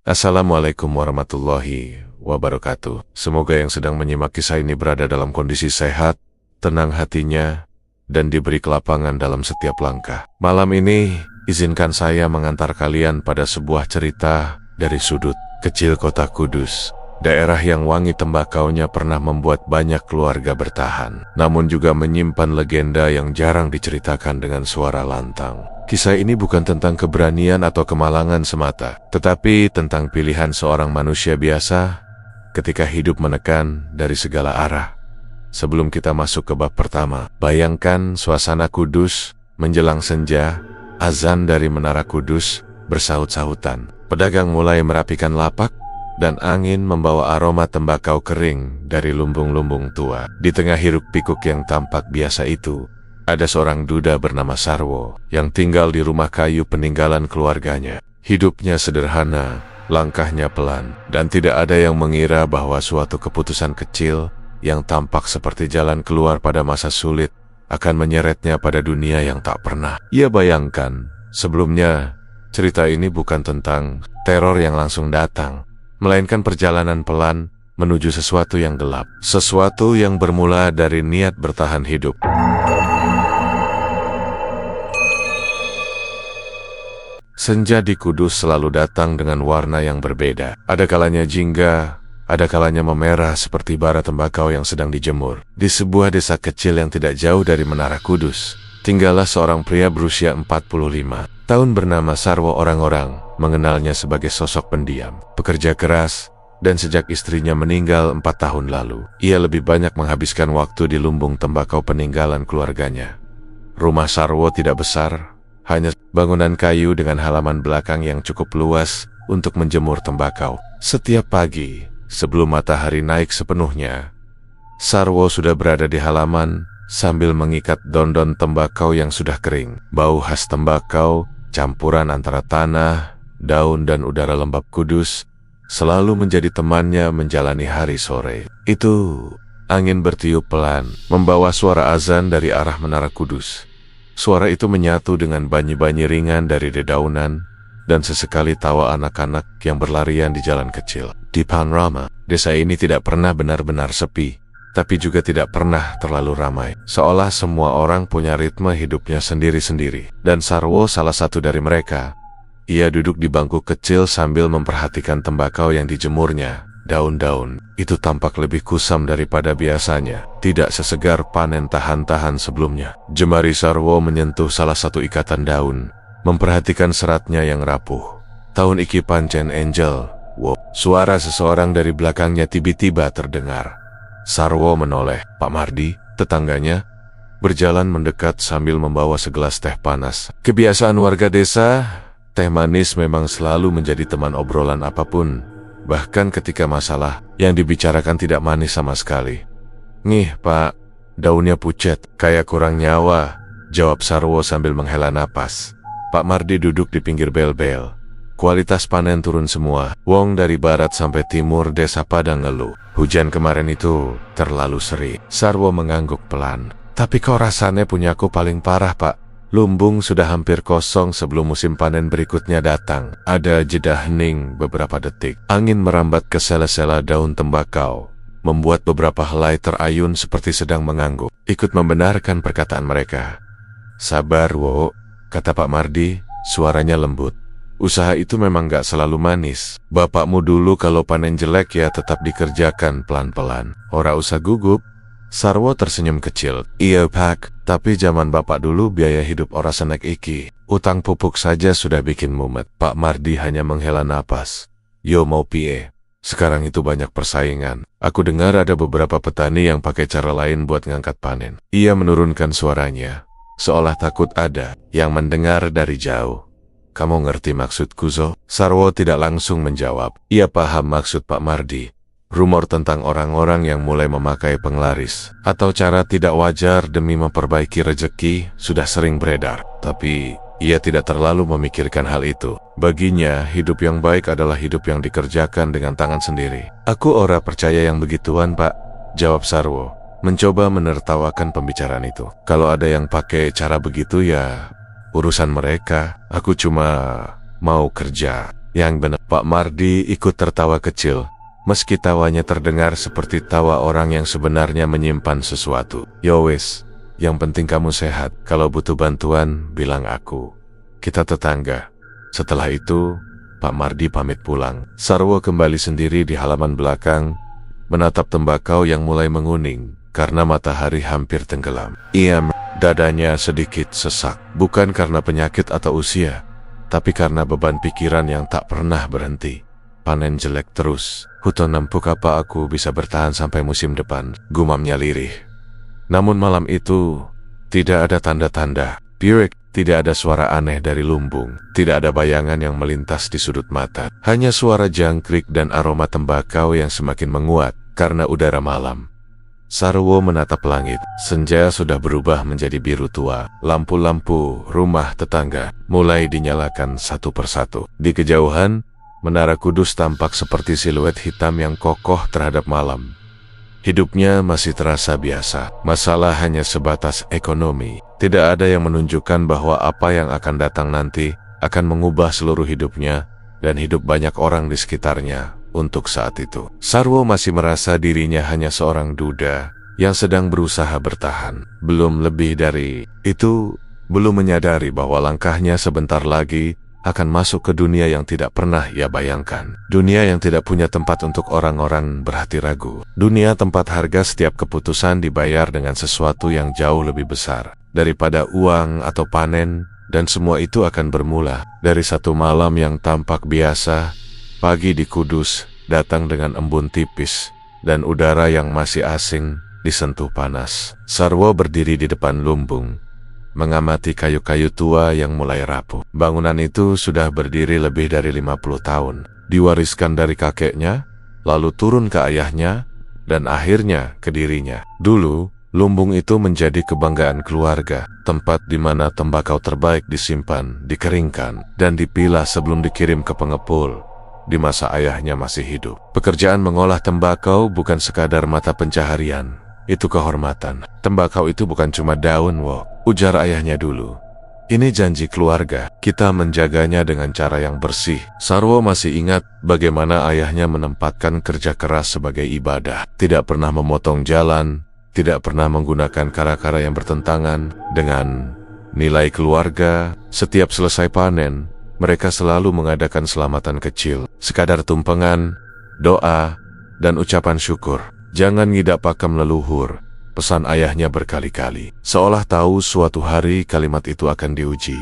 Assalamualaikum warahmatullahi wabarakatuh. Semoga yang sedang menyimak kisah ini berada dalam kondisi sehat, tenang hatinya, dan diberi kelapangan dalam setiap langkah. Malam ini, izinkan saya mengantar kalian pada sebuah cerita dari sudut kecil kota Kudus. Daerah yang wangi tembakaunya pernah membuat banyak keluarga bertahan, namun juga menyimpan legenda yang jarang diceritakan dengan suara lantang. Kisah ini bukan tentang keberanian atau kemalangan semata, tetapi tentang pilihan seorang manusia biasa ketika hidup menekan dari segala arah. Sebelum kita masuk ke bab pertama, bayangkan suasana Kudus menjelang senja, azan dari Menara Kudus bersaut-sautan. Pedagang mulai merapikan lapak, dan angin membawa aroma tembakau kering dari lumbung-lumbung tua. Di tengah hiruk-pikuk yang tampak biasa itu, ada seorang duda bernama Sarwo yang tinggal di rumah kayu peninggalan keluarganya. Hidupnya sederhana, langkahnya pelan, dan tidak ada yang mengira bahwa suatu keputusan kecil yang tampak seperti jalan keluar pada masa sulit akan menyeretnya pada dunia yang tak pernah ia bayangkan. Sebelumnya, cerita ini bukan tentang teror yang langsung datang, melainkan perjalanan pelan menuju sesuatu yang gelap, sesuatu yang bermula dari niat bertahan hidup. Senja di Kudus selalu datang dengan warna yang berbeda. Ada kalanya jingga, ada kalanya memerah seperti bara tembakau yang sedang dijemur. Di sebuah desa kecil yang tidak jauh dari Menara Kudus, tinggallah seorang pria berusia 45 tahun bernama Sarwo. Orang-orang mengenalnya sebagai sosok pendiam, pekerja keras, dan sejak istrinya meninggal 4 tahun lalu, ia lebih banyak menghabiskan waktu di lumbung tembakau peninggalan keluarganya. Rumah Sarwo tidak besar, hanya bangunan kayu dengan halaman belakang yang cukup luas untuk menjemur tembakau. Setiap pagi, sebelum matahari naik sepenuhnya, Sarwo sudah berada di halaman sambil mengikat dondon tembakau yang sudah kering. Bau khas tembakau, campuran antara tanah, daun dan udara lembab Kudus, selalu menjadi temannya menjalani hari sore. Itu angin bertiup pelan, membawa suara azan dari arah Menara Kudus. Suara itu menyatu dengan banyi-banyi ringan dari dedaunan dan sesekali tawa anak-anak yang berlarian di jalan kecil. Di Panorama, desa ini tidak pernah benar-benar sepi, tapi juga tidak pernah terlalu ramai. Seolah semua orang punya ritme hidupnya sendiri-sendiri. Dan Sarwo salah satu dari mereka. Ia duduk di bangku kecil sambil memperhatikan tembakau yang dijemurnya. Daun-daun itu tampak lebih kusam daripada biasanya, tidak sesegar panen tahan-tahan sebelumnya. Jemari Sarwo menyentuh salah satu ikatan daun, memperhatikan seratnya yang rapuh. Tahun iki pancen angel, wow. Suara seseorang dari belakangnya tiba-tiba terdengar. Sarwo menoleh. Pak Mardi, tetangganya, berjalan mendekat sambil membawa segelas teh panas. Kebiasaan warga desa, teh manis memang selalu menjadi teman obrolan apapun, bahkan ketika masalah yang dibicarakan tidak manis sama sekali. Nih Pak, daunnya pucat, kayak kurang nyawa, jawab Sarwo sambil menghela napas. Pak Mardi duduk di pinggir bel-bel. Kualitas panen turun semua. Wong dari barat sampai timur desa pada ngeluh. Hujan kemarin itu terlalu sering. Sarwo mengangguk pelan. Tapi kok rasanya punyaku paling parah Pak. Lumbung sudah hampir kosong sebelum musim panen berikutnya datang. Ada jeda hening beberapa detik. Angin merambat ke sela-sela daun tembakau, membuat beberapa helai terayun seperti sedang mengangguk. Ikut membenarkan perkataan mereka. Sabar Wo, kata Pak Mardi, suaranya lembut. Usaha itu memang gak selalu manis. Bapakmu dulu kalau panen jelek ya tetap dikerjakan pelan-pelan. Ora usah gugup. Sarwo tersenyum kecil. Iya Pak, tapi zaman bapak dulu biaya hidup ora senek iki. Utang pupuk saja sudah bikin mumet. Pak Mardi hanya menghela napas. Yo mau pie. Sekarang itu banyak persaingan. Aku dengar ada beberapa petani yang pakai cara lain buat ngangkat panen. Ia menurunkan suaranya, seolah takut ada yang mendengar dari jauh. Kamu ngerti maksudku Zo? Sarwo tidak langsung menjawab. Ia paham maksud Pak Mardi. Rumor tentang orang-orang yang mulai memakai penglaris atau cara tidak wajar demi memperbaiki rejeki sudah sering beredar. Tapi ia tidak terlalu memikirkan hal itu. Baginya, hidup yang baik adalah hidup yang dikerjakan dengan tangan sendiri. Aku ora percaya yang begituan Pak, jawab Sarwo, mencoba menertawakan pembicaraan itu. Kalau ada yang pakai cara begitu ya urusan mereka. Aku cuma mau kerja Yang benar. Pak Mardi ikut tertawa kecil, meski tawanya terdengar seperti tawa orang yang sebenarnya menyimpan sesuatu. Yowes, yang penting kamu sehat. Kalau butuh bantuan, bilang aku. Kita tetangga. Setelah itu, Pak Mardi pamit pulang. Sarwo kembali sendiri di halaman belakang, menatap tembakau yang mulai menguning karena matahari hampir tenggelam. Dadanya sedikit sesak, bukan karena penyakit atau usia, tapi karena beban pikiran yang tak pernah berhenti. Panen jelek terus. Huton nempuk apa aku bisa bertahan sampai musim depan, gumamnya lirih. Namun malam itu, tidak ada tanda-tanda. Pirik, tidak ada suara aneh dari lumbung. Tidak ada bayangan yang melintas di sudut mata. Hanya suara jangkrik dan aroma tembakau yang semakin menguat karena udara malam. Sarwo menatap langit. Senja sudah berubah menjadi biru tua. Lampu-lampu rumah tetangga mulai dinyalakan satu persatu. Di kejauhan, Menara Kudus tampak seperti siluet hitam yang kokoh terhadap malam. Hidupnya masih terasa biasa. Masalah hanya sebatas ekonomi. Tidak ada yang menunjukkan bahwa apa yang akan datang nanti akan mengubah seluruh hidupnya dan hidup banyak orang di sekitarnya. Untuk saat itu, Sarwo masih merasa dirinya hanya seorang duda yang sedang berusaha bertahan. Belum lebih dari itu, belum menyadari bahwa langkahnya sebentar lagi akan masuk ke dunia yang tidak pernah ia bayangkan. Dunia yang tidak punya tempat untuk orang-orang berhati ragu. Dunia tempat harga setiap keputusan dibayar dengan sesuatu yang jauh lebih besar daripada uang atau panen, dan semua itu akan bermula dari satu malam yang tampak biasa. Pagi di Kudus datang dengan embun tipis dan udara yang masih asing disentuh panas. Sarwo berdiri di depan lumbung, mengamati kayu-kayu tua yang mulai rapuh. Bangunan itu sudah berdiri lebih dari 50 tahun. Diwariskan dari kakeknya, lalu turun ke ayahnya, dan akhirnya ke dirinya. Dulu, lumbung itu menjadi kebanggaan keluarga, tempat di mana tembakau terbaik disimpan, dikeringkan, dan dipilah sebelum dikirim ke pengepul di masa ayahnya masih hidup. Pekerjaan mengolah tembakau bukan sekadar mata pencaharian, itu kehormatan. Tembakau itu bukan cuma daun, ujar ayahnya dulu. Ini janji keluarga, kita menjaganya dengan cara yang bersih. Sarwo masih ingat bagaimana ayahnya menempatkan kerja keras sebagai ibadah. Tidak pernah memotong jalan, tidak pernah menggunakan kara-kara yang bertentangan dengan nilai keluarga. Setiap selesai panen, mereka selalu mengadakan selamatan kecil, sekadar tumpengan, doa, dan ucapan syukur. Jangan ngidap pakam leluhur, pesan ayahnya berkali-kali, seolah tahu suatu hari kalimat itu akan diuji.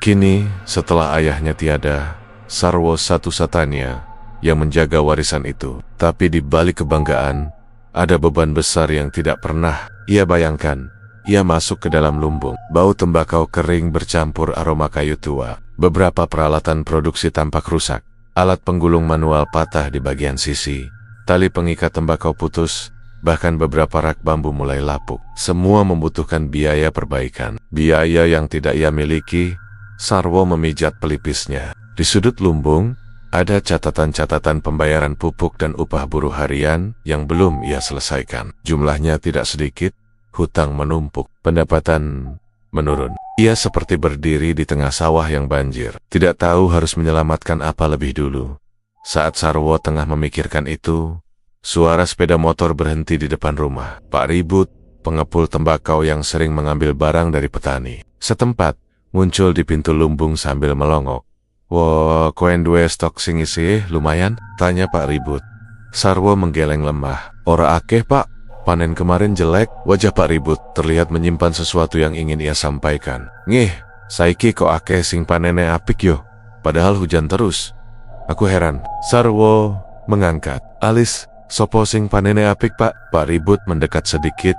Kini, setelah ayahnya tiada, Sarwo satu-satunya yang menjaga warisan itu. Tapi di balik kebanggaan, ada beban besar yang tidak pernah ia bayangkan. Ia masuk ke dalam lumbung. Bau tembakau kering bercampur aroma kayu tua. Beberapa peralatan produksi tampak rusak. Alat penggulung manual patah di bagian sisi. Tali pengikat tembakau putus. Bahkan beberapa rak bambu mulai lapuk. Semua membutuhkan biaya perbaikan. Biaya yang tidak ia miliki. Sarwo memijat pelipisnya. Di sudut lumbung, ada catatan-catatan pembayaran pupuk dan upah buruh harian yang belum ia selesaikan. Jumlahnya tidak sedikit. Hutang menumpuk, pendapatan menurun. Ia seperti berdiri di tengah sawah yang banjir, tidak tahu harus menyelamatkan apa lebih dulu. Saat Sarwo tengah memikirkan itu, suara sepeda motor berhenti di depan rumah. Pak Ribut, pengepul tembakau yang sering mengambil barang dari petani setempat, muncul di pintu lumbung sambil melongok. "Wah, koen dua stok sing isi lumayan?" tanya Pak Ribut. Sarwo menggeleng lemah. "Ora akeh, Pak. Panen kemarin jelek." Wajah Pak Ribut terlihat menyimpan sesuatu yang ingin ia sampaikan. "Ngih, saiki kok akeh sing panene apik yo, padahal hujan terus." "Aku heran." Sarwo mengangkat alis. "Sopo sing panene apik, Pak?" Pak Ribut mendekat sedikit,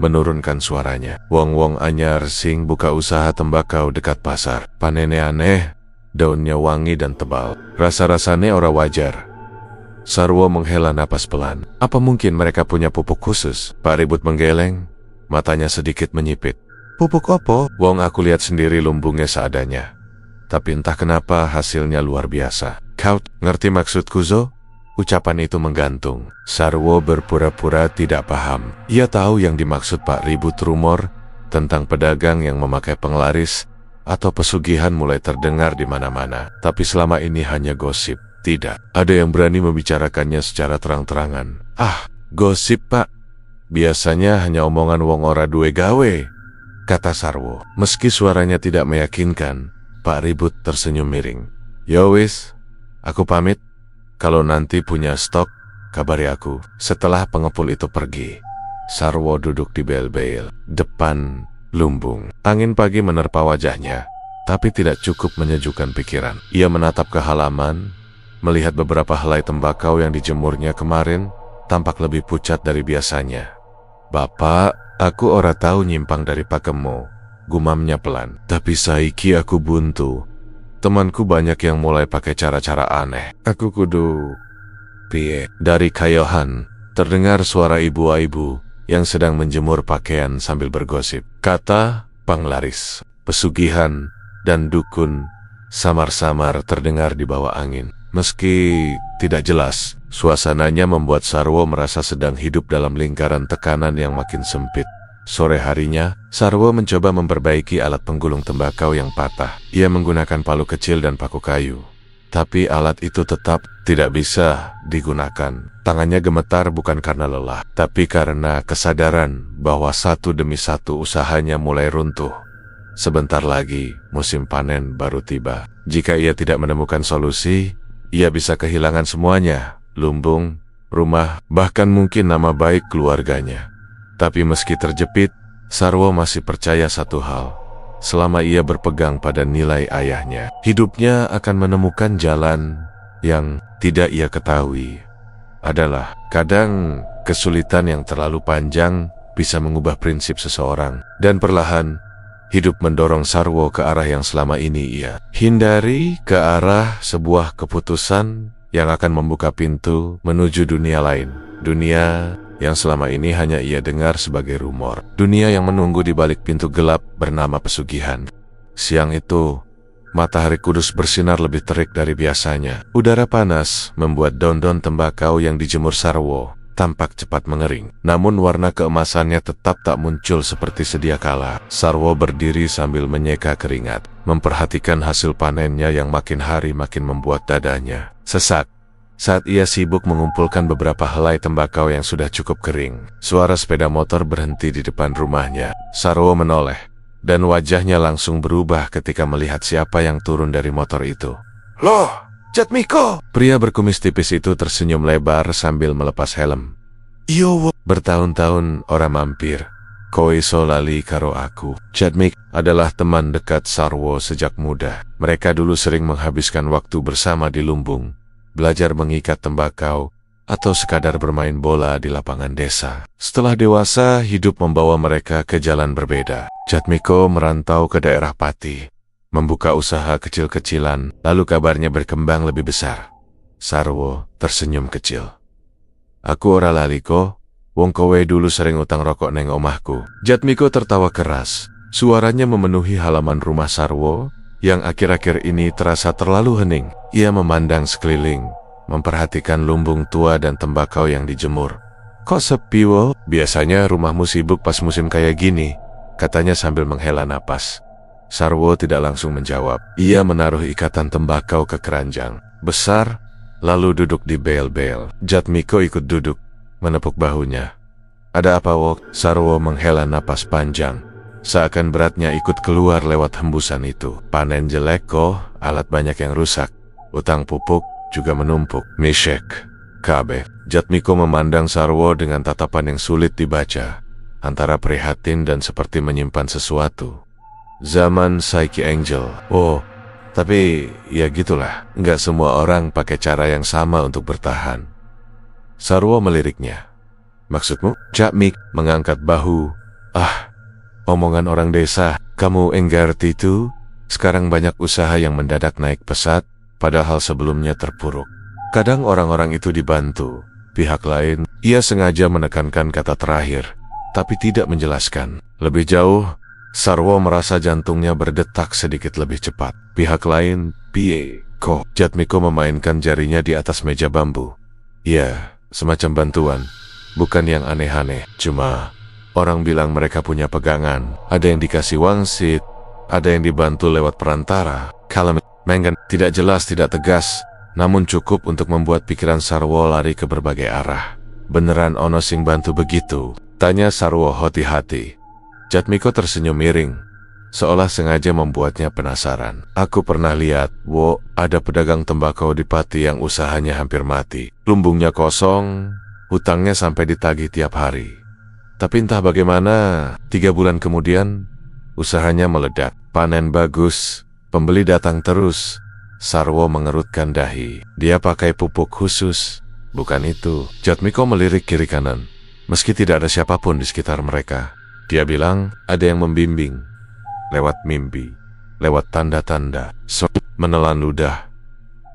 menurunkan suaranya. "Wong-wong anyar sing buka usaha tembakau dekat pasar. Panene aneh, daunnya wangi dan tebal. Rasa-rasane ora wajar." Sarwo menghela napas pelan. "Apa mungkin mereka punya pupuk khusus?" Pak Ribut menggeleng, matanya sedikit menyipit. "Pupuk opo?" "Wong aku lihat sendiri lumbungnya seadanya. Tapi entah kenapa hasilnya luar biasa." "Kau ngerti maksudku, Zo?" Ucapan itu menggantung. Sarwo berpura-pura tidak paham. Ia tahu yang dimaksud Pak Ribut rumor tentang pedagang yang memakai penglaris atau pesugihan mulai terdengar di mana-mana. Tapi selama ini hanya gosip. Tidak ada yang berani membicarakannya secara terang-terangan. Ah, gosip pak. Biasanya hanya omongan wong ora duwe gawe, kata Sarwo. Meski suaranya tidak meyakinkan, Pak Ribut tersenyum miring. Ya wis, aku pamit. Kalau nanti punya stok, kabari aku. Setelah pengepul itu pergi, Sarwo duduk di bel-bel depan lumbung. Angin pagi menerpa wajahnya, tapi tidak cukup menyejukkan pikiran. Ia menatap ke halaman, melihat beberapa helai tembakau yang dijemurnya kemarin tampak lebih pucat dari biasanya. Bapak, aku ora tahu nyimpang dari pakemu, gumamnya pelan. Tapi saiki aku buntu. Temanku banyak yang mulai pakai cara-cara aneh. Aku kudu piye? Dari kayohan terdengar suara ibu-ibu yang sedang menjemur pakaian sambil bergosip. Kata panglaris, pesugihan, dan dukun samar-samar terdengar di bawah angin. Meski tidak jelas, suasananya membuat Sarwo merasa sedang hidup dalam lingkaran tekanan yang makin sempit. Sore harinya, Sarwo mencoba memperbaiki alat penggulung tembakau yang patah. Ia menggunakan palu kecil dan paku kayu. Tapi alat itu tetap tidak bisa digunakan. Tangannya gemetar bukan karena lelah, tapi karena kesadaran bahwa satu demi satu usahanya mulai runtuh. Sebentar lagi, musim panen baru tiba. Jika ia tidak menemukan solusi, ia bisa kehilangan semuanya. Lumbung, rumah, bahkan mungkin nama baik keluarganya. Tapi meski terjepit, Sarwo masih percaya satu hal. Selama ia berpegang pada nilai ayahnya, hidupnya akan menemukan jalan yang tidak ia ketahui. Adalah kadang kesulitan yang terlalu panjang bisa mengubah prinsip seseorang. Dan perlahan, hidup mendorong Sarwo ke arah yang selama ini ia hindari, ke arah sebuah keputusan yang akan membuka pintu menuju dunia lain. Dunia yang selama ini hanya ia dengar sebagai rumor. Dunia yang menunggu di balik pintu gelap bernama pesugihan. Siang itu, matahari kudus bersinar lebih terik dari biasanya. Udara panas membuat daun-daun tembakau yang dijemur Sarwo tampak cepat mengering. Namun warna keemasannya tetap tak muncul seperti sedia kala. Sarwo berdiri sambil menyeka keringat, memperhatikan hasil panennya yang makin hari makin membuat dadanya sesak. Saat ia sibuk mengumpulkan beberapa helai tembakau yang sudah cukup kering, suara sepeda motor berhenti di depan rumahnya. Sarwo menoleh, dan wajahnya langsung berubah ketika melihat siapa yang turun dari motor itu. Loh, Jatmiko! Pria berkumis tipis itu tersenyum lebar sambil melepas helm. Iyo, bertahun-tahun ora mampir. Koe iso lali karo aku. Jatmik adalah teman dekat Sarwo sejak muda. Mereka dulu sering menghabiskan waktu bersama di lumbung, belajar mengikat tembakau, atau sekadar bermain bola di lapangan desa. Setelah dewasa, hidup membawa mereka ke jalan berbeda. Jatmiko merantau ke daerah Pati, membuka usaha kecil-kecilan, lalu kabarnya berkembang lebih besar. Sarwo tersenyum kecil. Aku ora lali ko, wong kowe dulu sering utang rokok neng omahku. Jatmiko tertawa keras. Suaranya memenuhi halaman rumah Sarwo, yang akhir-akhir ini terasa terlalu hening. Ia memandang sekeliling, memperhatikan lumbung tua dan tembakau yang dijemur. Kok sepi wo? Biasanya rumahmu sibuk pas musim kayak gini, katanya sambil menghela napas. Sarwo tidak langsung menjawab. Ia menaruh ikatan tembakau ke keranjang besar, lalu duduk di bel-bel. Jatmiko ikut duduk, menepuk bahunya. Ada apa wok? Sarwo menghela napas panjang, seakan beratnya ikut keluar lewat hembusan itu. Panen jelek kok, alat banyak yang rusak. Utang pupuk juga menumpuk. Mishek, Kabe. Jatmiko memandang Sarwo dengan tatapan yang sulit dibaca, antara prihatin dan seperti menyimpan sesuatu. Zaman Psyche Angel. Oh, tapi ya gitulah. Nggak semua orang pakai cara yang sama untuk bertahan. Sarwo meliriknya. Maksudmu? Jatmik mengangkat bahu. Ah, omongan orang desa, kamu enggarti itu? Sekarang banyak usaha yang mendadak naik pesat, padahal sebelumnya terpuruk. Kadang orang-orang itu dibantu pihak lain. Ia sengaja menekankan kata terakhir, tapi tidak menjelaskan. Lebih jauh, Sarwo merasa jantungnya berdetak sedikit lebih cepat. Pihak lain, piye? Kok? Jatmiko memainkan jarinya di atas meja bambu. Ya, semacam bantuan. Bukan yang aneh-aneh, cuma orang bilang mereka punya pegangan. Ada yang dikasih wangsit, Ada yang dibantu lewat perantara. Kalau Mengen tidak jelas, tidak tegas, namun cukup untuk membuat pikiran Sarwo lari ke berbagai arah. Beneran ono sing bantu begitu? Tanya Sarwo hati-hati. Jatmiko tersenyum miring, seolah sengaja membuatnya penasaran. Aku pernah lihat, Wo, ada pedagang tembakau di Pati yang usahanya hampir mati. Lumbungnya kosong, hutangnya sampai ditagih tiap hari. Tapi entah bagaimana, 3 bulan kemudian, usahanya meledak. Panen bagus, pembeli datang terus. Sarwo mengerutkan dahi. Dia pakai pupuk khusus. Bukan itu. Jatmiko melirik kiri kanan. Meski tidak ada siapapun di sekitar mereka. Dia bilang ada yang membimbing. Lewat mimpi. Lewat tanda-tanda. Menelan ludah.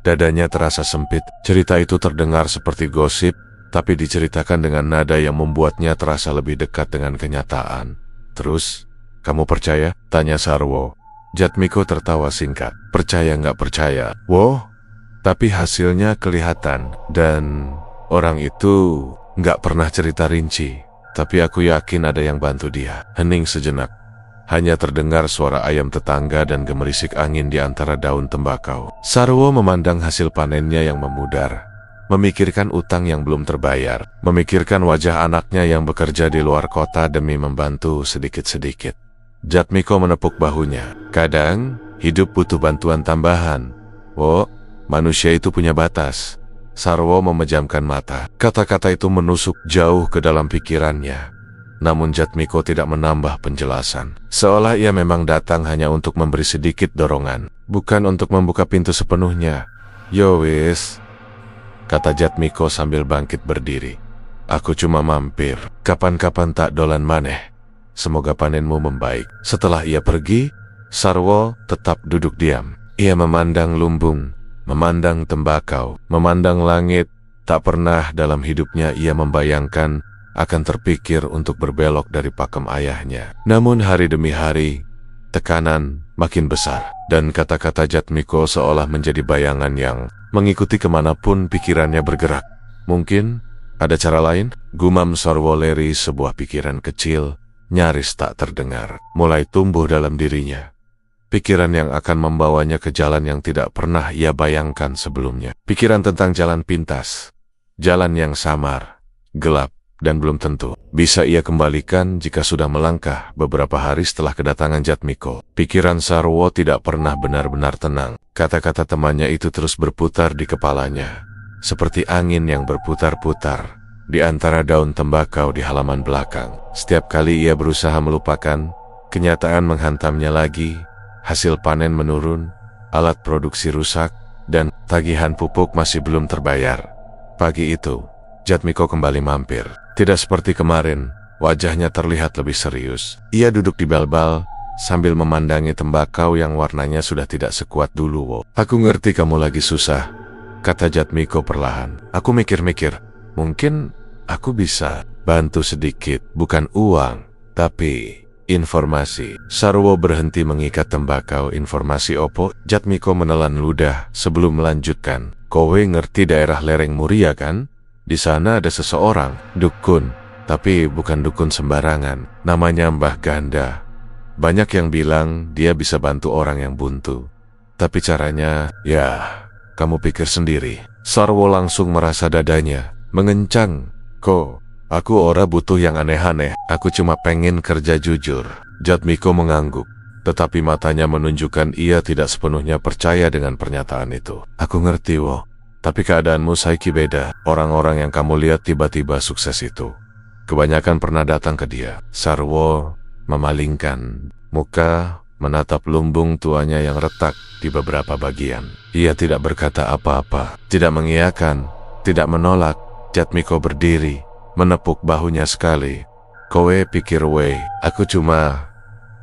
Dadanya terasa sempit. Cerita itu terdengar seperti gosip, tapi diceritakan dengan nada yang membuatnya terasa lebih dekat dengan kenyataan. Terus, kamu percaya? Tanya Sarwo. Jatmiko tertawa singkat. Percaya nggak percaya? Wo, tapi hasilnya kelihatan. Dan orang itu nggak pernah cerita rinci. Tapi aku yakin ada yang bantu dia. Hening sejenak. Hanya terdengar suara ayam tetangga dan gemerisik angin di antara daun tembakau. Sarwo memandang hasil panennya yang memudar. Memikirkan utang yang belum terbayar. Memikirkan wajah anaknya yang bekerja di luar kota demi membantu sedikit-sedikit. Jatmiko menepuk bahunya. Kadang, hidup butuh bantuan tambahan. Wo, manusia itu punya batas. Sarwo memejamkan mata. Kata-kata itu menusuk jauh ke dalam pikirannya. Namun Jatmiko tidak menambah penjelasan. Seolah ia memang datang hanya untuk memberi sedikit dorongan. Bukan untuk membuka pintu sepenuhnya. Yo wis, kata Jatmiko sambil bangkit berdiri. Aku cuma mampir. Kapan-kapan tak dolan maneh. Semoga panenmu membaik. Setelah ia pergi, Sarwo tetap duduk diam. Ia memandang lumbung, memandang tembakau, memandang langit. Tak pernah dalam hidupnya ia membayangkan akan terpikir untuk berbelok dari pakem ayahnya. Namun hari demi hari, tekanan makin besar. Dan kata-kata Jatmiko seolah menjadi bayangan yang mengikuti kemanapun pikirannya bergerak. Mungkin ada cara lain? Gumam Sarwo Leri, sebuah pikiran kecil nyaris tak terdengar, mulai tumbuh dalam dirinya. Pikiran yang akan membawanya ke jalan yang tidak pernah ia bayangkan sebelumnya. Pikiran tentang jalan pintas, jalan yang samar, gelap, dan belum tentu bisa ia kembalikan jika sudah melangkah beberapa hari setelah kedatangan Jatmiko. Pikiran Sarwo tidak pernah benar-benar tenang. Kata-kata temannya itu terus berputar di kepalanya, seperti angin yang berputar-putar di antara daun tembakau di halaman belakang. Setiap kali ia berusaha melupakan, kenyataan menghantamnya lagi. Hasil panen menurun, alat produksi rusak, dan tagihan pupuk masih belum terbayar. Pagi itu, Jatmiko kembali mampir. Tidak seperti kemarin, wajahnya terlihat lebih serius. Ia duduk di bal-bal, sambil memandangi tembakau yang warnanya sudah tidak sekuat dulu. Wo, aku ngerti kamu lagi susah, kata Jatmiko perlahan. Aku mikir-mikir, mungkin aku bisa bantu sedikit, bukan uang, tapi informasi. Sarwo berhenti mengikat tembakau. Informasi opo? Jatmiko menelan ludah sebelum melanjutkan. Kowe ngerti daerah lereng Muria kan? Di sana ada seseorang, dukun, tapi bukan dukun sembarangan. Namanya Mbah Ganda. Banyak yang bilang dia bisa bantu orang yang buntu. Tapi caranya, ya, kamu pikir sendiri. Sarwo langsung merasa dadanya mengencang. Ko, aku ora butuh yang aneh-aneh. Aku cuma pengen kerja jujur. Jatmiko mengangguk, tetapi matanya menunjukkan ia tidak sepenuhnya percaya dengan pernyataan itu. Aku ngerti, Wo. Tapi keadaanmu saiki beda. Orang-orang yang kamu lihat tiba-tiba sukses itu, kebanyakan pernah datang ke dia. Sarwo memalingkan muka, menatap lumbung tuanya yang retak di beberapa bagian. Ia tidak berkata apa-apa, tidak mengiyakan, tidak menolak. Jatmiko berdiri, menepuk bahunya sekali. Kowe pikir aku cuma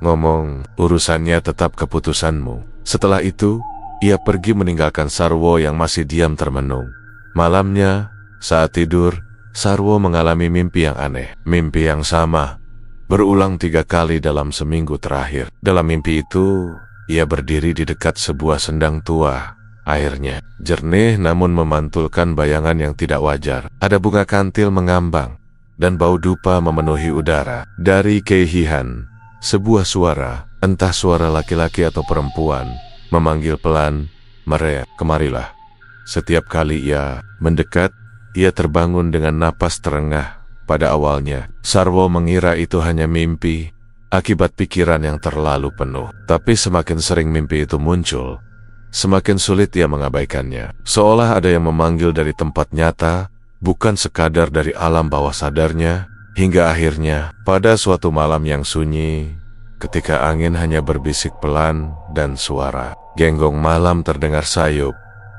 ngomong, urusannya tetap keputusanmu. Setelah itu, ia pergi meninggalkan Sarwo yang masih diam termenung. Malamnya, saat tidur, Sarwo mengalami mimpi yang aneh. Mimpi yang sama, berulang 3 kali dalam seminggu terakhir. Dalam mimpi itu, ia berdiri di dekat sebuah sendang tua. Airnya jernih namun memantulkan bayangan yang tidak wajar. Ada bunga kantil mengambang, dan bau dupa memenuhi udara. Dari Keihihan, Sebuah suara, entah suara laki-laki atau perempuan, memanggil pelan, "Maria, kemarilah." Setiap kali ia mendekat, ia terbangun dengan napas terengah. Pada awalnya, Sarwo mengira itu hanya mimpi, akibat pikiran yang terlalu penuh. Tapi semakin sering mimpi itu muncul, semakin sulit ia mengabaikannya. Seolah ada yang memanggil dari tempat nyata, bukan sekadar dari alam bawah sadarnya, hingga akhirnya, pada suatu malam yang sunyi, ketika angin hanya berbisik pelan dan suara genggong malam terdengar sayup,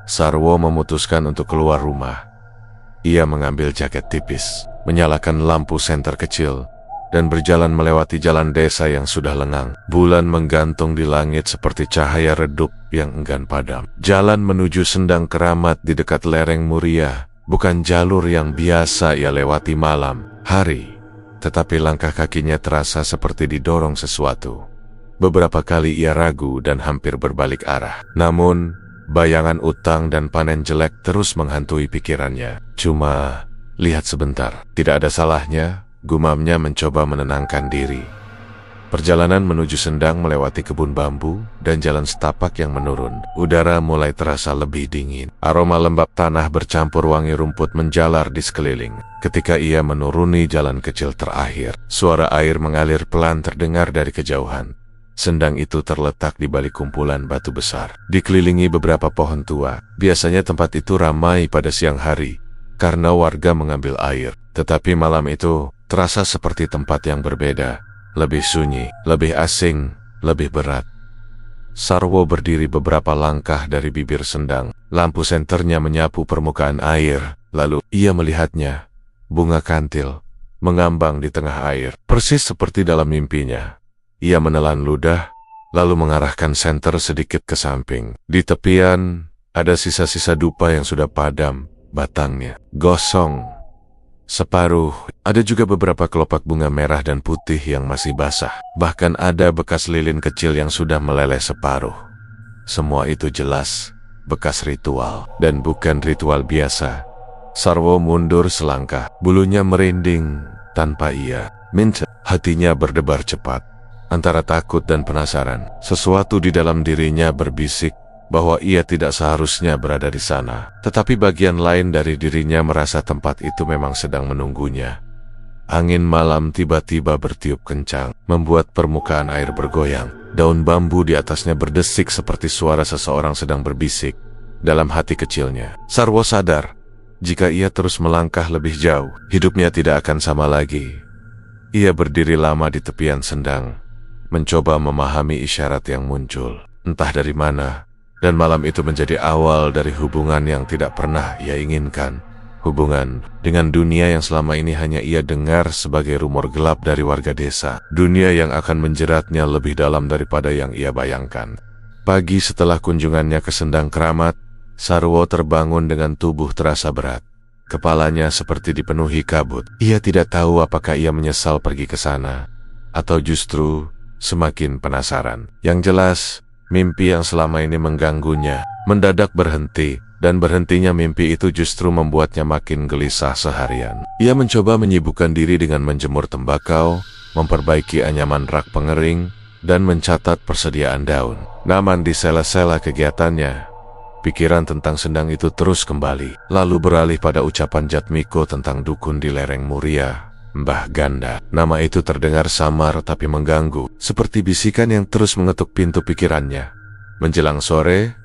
Sarwo memutuskan untuk keluar rumah. Ia mengambil jaket tipis, menyalakan lampu senter kecil, dan berjalan melewati jalan desa yang sudah lengang. Bulan menggantung di langit seperti cahaya redup yang enggan padam. Jalan menuju Sendang Keramat di dekat lereng Muria bukan jalur yang biasa ia lewati malam hari, tetapi langkah kakinya terasa seperti didorong sesuatu. Beberapa kali ia ragu dan hampir berbalik arah. Namun, bayangan utang dan panen jelek terus menghantui pikirannya. Cuma, lihat sebentar, tidak ada salahnya, gumamnya mencoba menenangkan diri. Perjalanan menuju Sendang melewati kebun bambu dan jalan setapak yang menurun. Udara mulai terasa lebih dingin. Aroma lembab tanah bercampur wangi rumput menjalar di sekeliling. Ketika ia menuruni jalan kecil terakhir, suara air mengalir pelan terdengar dari kejauhan. Sendang itu terletak di balik kumpulan batu besar, dikelilingi beberapa pohon tua. Biasanya tempat itu ramai pada siang hari, karena warga mengambil air. Tetapi malam itu terasa seperti tempat yang berbeda, lebih sunyi, lebih asing, lebih berat. Sarwo berdiri beberapa langkah dari bibir Sendang. Lampu senternya menyapu permukaan air, lalu ia melihatnya. Bunga kantil mengambang di tengah air, persis seperti dalam mimpinya. Ia menelan ludah, lalu mengarahkan senter sedikit ke samping. Di tepian, ada sisa-sisa dupa yang sudah padam, batangnya gosong separuh. Ada juga beberapa kelopak bunga merah dan putih yang masih basah. Bahkan ada bekas lilin kecil yang sudah meleleh separuh. Semua itu jelas bekas ritual, dan bukan ritual biasa. Sarwo mundur selangkah, bulunya merinding tanpa ia minta. Hatinya berdebar cepat. Antara takut dan penasaran, sesuatu di dalam dirinya berbisik bahwa ia tidak seharusnya berada di sana. Tetapi bagian lain dari dirinya merasa tempat itu memang sedang menunggunya. Angin malam tiba-tiba bertiup kencang, membuat permukaan air bergoyang. Daun bambu di atasnya berdesik seperti suara seseorang sedang berbisik. Dalam hati kecilnya, Sarwo sadar, jika ia terus melangkah lebih jauh, hidupnya tidak akan sama lagi. Ia berdiri lama di tepian Sendang, mencoba memahami isyarat yang muncul, entah dari mana, dan malam itu menjadi awal dari hubungan yang tidak pernah ia inginkan. Hubungan dengan dunia yang selama ini hanya ia dengar sebagai rumor gelap dari warga desa. Dunia yang akan menjeratnya lebih dalam daripada yang ia bayangkan. Pagi setelah kunjungannya ke Sendang Keramat, Sarwo terbangun dengan tubuh terasa berat. Kepalanya seperti dipenuhi kabut. Ia tidak tahu apakah ia menyesal pergi ke sana, atau justru semakin penasaran. Yang jelas, mimpi yang selama ini mengganggunya mendadak berhenti, dan berhentinya mimpi itu justru membuatnya makin gelisah seharian. Ia mencoba menyibukkan diri dengan menjemur tembakau, memperbaiki anyaman rak pengering, dan mencatat persediaan daun. Namun di sela-sela kegiatannya, pikiran tentang Sendang itu terus kembali, lalu beralih pada ucapan Jatmiko tentang dukun di lereng Muria, Mbah Ganda. Nama itu terdengar samar tapi mengganggu, seperti bisikan yang terus mengetuk pintu pikirannya. Menjelang sore,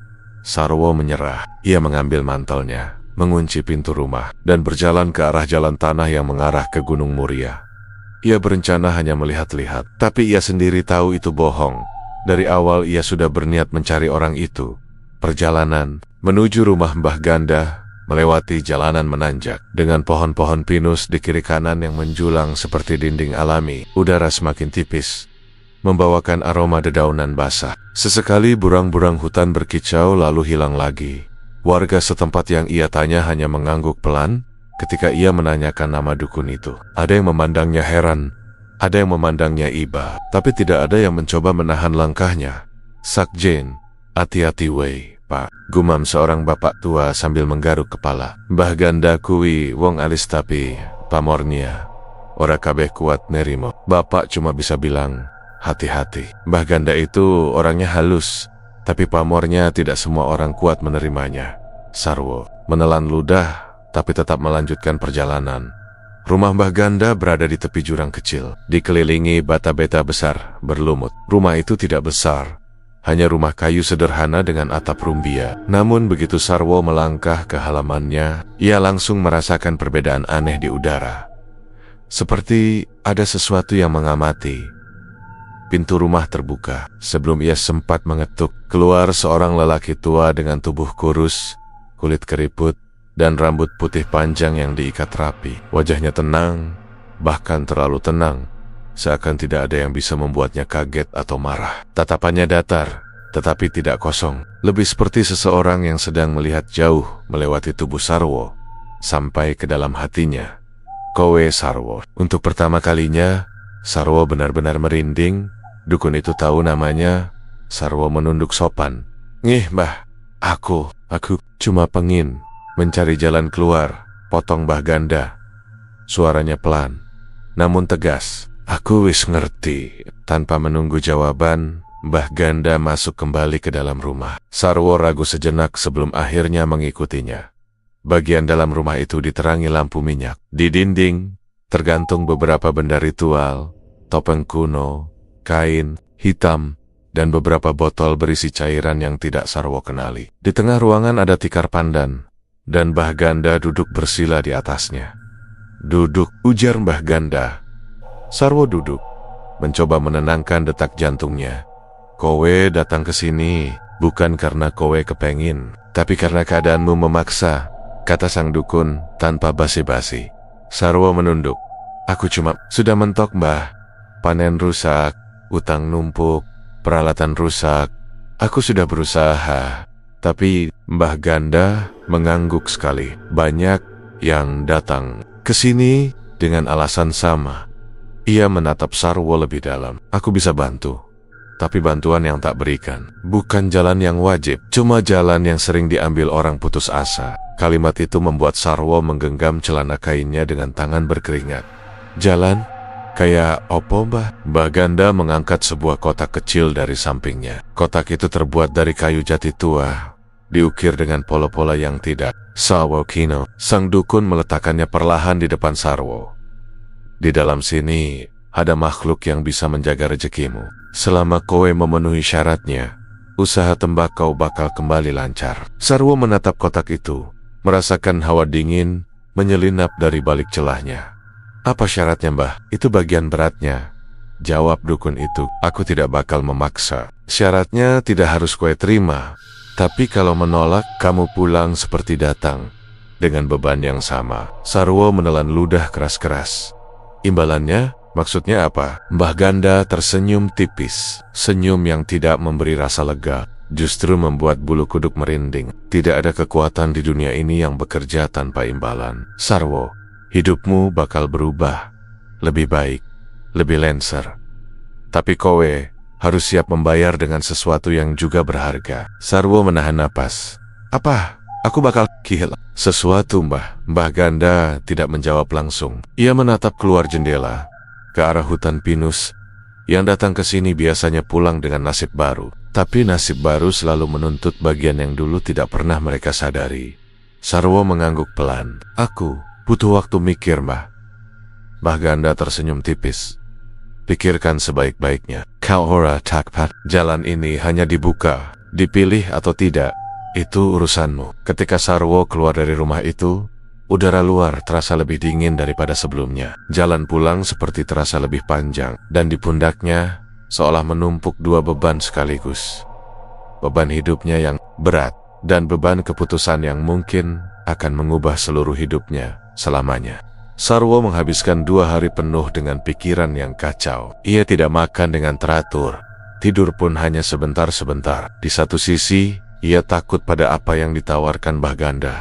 Sarwo menyerah. Ia mengambil mantelnya, mengunci pintu rumah, dan berjalan ke arah jalan tanah yang mengarah ke Gunung Muria. Ia berencana hanya melihat-lihat, tapi ia sendiri tahu itu bohong. Dari awal ia sudah berniat mencari orang itu. Perjalanan menuju rumah Mbah Ganda melewati jalanan menanjak dengan pohon-pohon pinus di kiri kanan yang menjulang seperti dinding alami. Udara semakin tipis, membawakan aroma dedaunan basah. Sesekali burang-burang hutan berkicau lalu hilang lagi. Warga setempat yang ia tanya hanya mengangguk pelan ketika ia menanyakan nama dukun itu. Ada yang memandangnya heran, ada yang memandangnya iba, tapi tidak ada yang mencoba menahan langkahnya. "Sakjen, hati-hati wei, Pak," gumam seorang bapak tua sambil menggaruk kepala. "Mbah Ganda kui wong alis tapi pamornia ora kabeh kuat nerimo." Bapak cuma bisa bilang, hati-hati. Mbah Ganda itu orangnya halus, tapi pamornya tidak semua orang kuat menerimanya. Sarwo menelan ludah, tapi tetap melanjutkan perjalanan. Rumah Mbah Ganda berada di tepi jurang kecil, dikelilingi bata-bata besar berlumut. Rumah itu tidak besar, hanya rumah kayu sederhana dengan atap rumbia. Namun begitu Sarwo melangkah ke halamannya, ia langsung merasakan perbedaan aneh di udara. Seperti ada sesuatu yang mengamati. Pintu rumah terbuka. Sebelum ia sempat mengetuk, keluar seorang lelaki tua dengan tubuh kurus, kulit keriput, dan rambut putih panjang yang diikat rapi. Wajahnya tenang, bahkan terlalu tenang, seakan tidak ada yang bisa membuatnya kaget atau marah. Tatapannya datar, tetapi tidak kosong. Lebih seperti seseorang yang sedang melihat jauh melewati tubuh Sarwo, sampai ke dalam hatinya. Kowe Sarwo. Untuk pertama kalinya, Sarwo benar-benar merinding. Dukun itu tahu namanya. Sarwo menunduk sopan. "Ngih, Mbah, aku cuma pengin mencari jalan keluar," potong Mbah Ganda. Suaranya pelan, namun tegas. "Aku wis ngerti." Tanpa menunggu jawaban, Mbah Ganda masuk kembali ke dalam rumah. Sarwo ragu sejenak sebelum akhirnya mengikutinya. Bagian dalam rumah itu diterangi lampu minyak. Di dinding, tergantung beberapa benda ritual, topeng kuno, kain hitam, dan beberapa botol berisi cairan yang tidak Sarwo kenali. Di tengah ruangan ada tikar pandan, dan Mbah Ganda duduk bersila di atasnya. "Duduk," ujar Mbah Ganda. Sarwo duduk, mencoba menenangkan detak jantungnya. "Kowe datang ke sini bukan karena kowe kepengin, tapi karena keadaanmu memaksa," kata sang dukun tanpa basi-basi. Sarwo menunduk. "Aku cuma sudah mentok, Mbah. Panen rusak, utang numpuk, peralatan rusak. Aku sudah berusaha." Tapi Mbah Ganda mengangguk sekali. Banyak yang datang ke sini dengan alasan sama. Ia menatap Sarwo lebih dalam. "Aku bisa bantu, tapi bantuan yang tak berikan. Bukan jalan yang wajib, cuma jalan yang sering diambil orang putus asa." Kalimat itu membuat Sarwo menggenggam celana kainnya dengan tangan berkeringat. "Jalan? Kayak opo, Mbah?" Mbah Ganda mengangkat sebuah kotak kecil dari sampingnya. Kotak itu terbuat dari kayu jati tua, diukir dengan pola-pola yang tidak Sarwo kino. Sang dukun meletakkannya perlahan di depan Sarwo. "Di dalam sini ada makhluk yang bisa menjaga rezekimu. Selama kowe memenuhi syaratnya, usaha tembakau bakal kembali lancar." Sarwo menatap kotak itu, merasakan hawa dingin menyelinap dari balik celahnya. "Apa syaratnya, Mbah?" "Itu bagian beratnya," jawab dukun itu. "Aku tidak bakal memaksa. Syaratnya tidak harus kowe terima. Tapi kalau menolak, kamu pulang seperti datang, dengan beban yang sama." Sarwo menelan ludah keras-keras. "Imbalannya? Maksudnya apa?" Mbah Ganda tersenyum tipis. Senyum yang tidak memberi rasa lega, justru membuat bulu kuduk merinding. Tidak ada kekuatan di dunia ini yang bekerja tanpa imbalan. "Sarwo, hidupmu bakal berubah. Lebih baik, lebih lenser. Tapi kowe harus siap membayar dengan sesuatu yang juga berharga." Sarwo menahan napas. "Apa? Aku bakal kehilangan sesuatu, Mbah." Mbah Ganda tidak menjawab langsung. Ia menatap keluar jendela, ke arah hutan pinus. Yang datang ke sini biasanya pulang dengan nasib baru. Tapi nasib baru selalu menuntut bagian yang dulu tidak pernah mereka sadari. Sarwo mengangguk pelan. "Aku butuh waktu mikir, Mbah." Mbah Ganda tersenyum tipis. "Pikirkan sebaik-baiknya. Kau ora takpat. Jalan ini hanya dibuka. Dipilih atau tidak, itu urusanmu." Ketika Sarwo keluar dari rumah itu, udara luar terasa lebih dingin daripada sebelumnya. Jalan pulang seperti terasa lebih panjang, dan di pundaknya seolah menumpuk dua beban sekaligus. Beban hidupnya yang berat, dan beban keputusan yang mungkin akan mengubah seluruh hidupnya selamanya. Sarwo menghabiskan 2 hari penuh dengan pikiran yang kacau. Ia tidak makan dengan teratur, tidur pun hanya sebentar-sebentar. Di satu sisi, ia takut pada apa yang ditawarkan Mbah Ganda.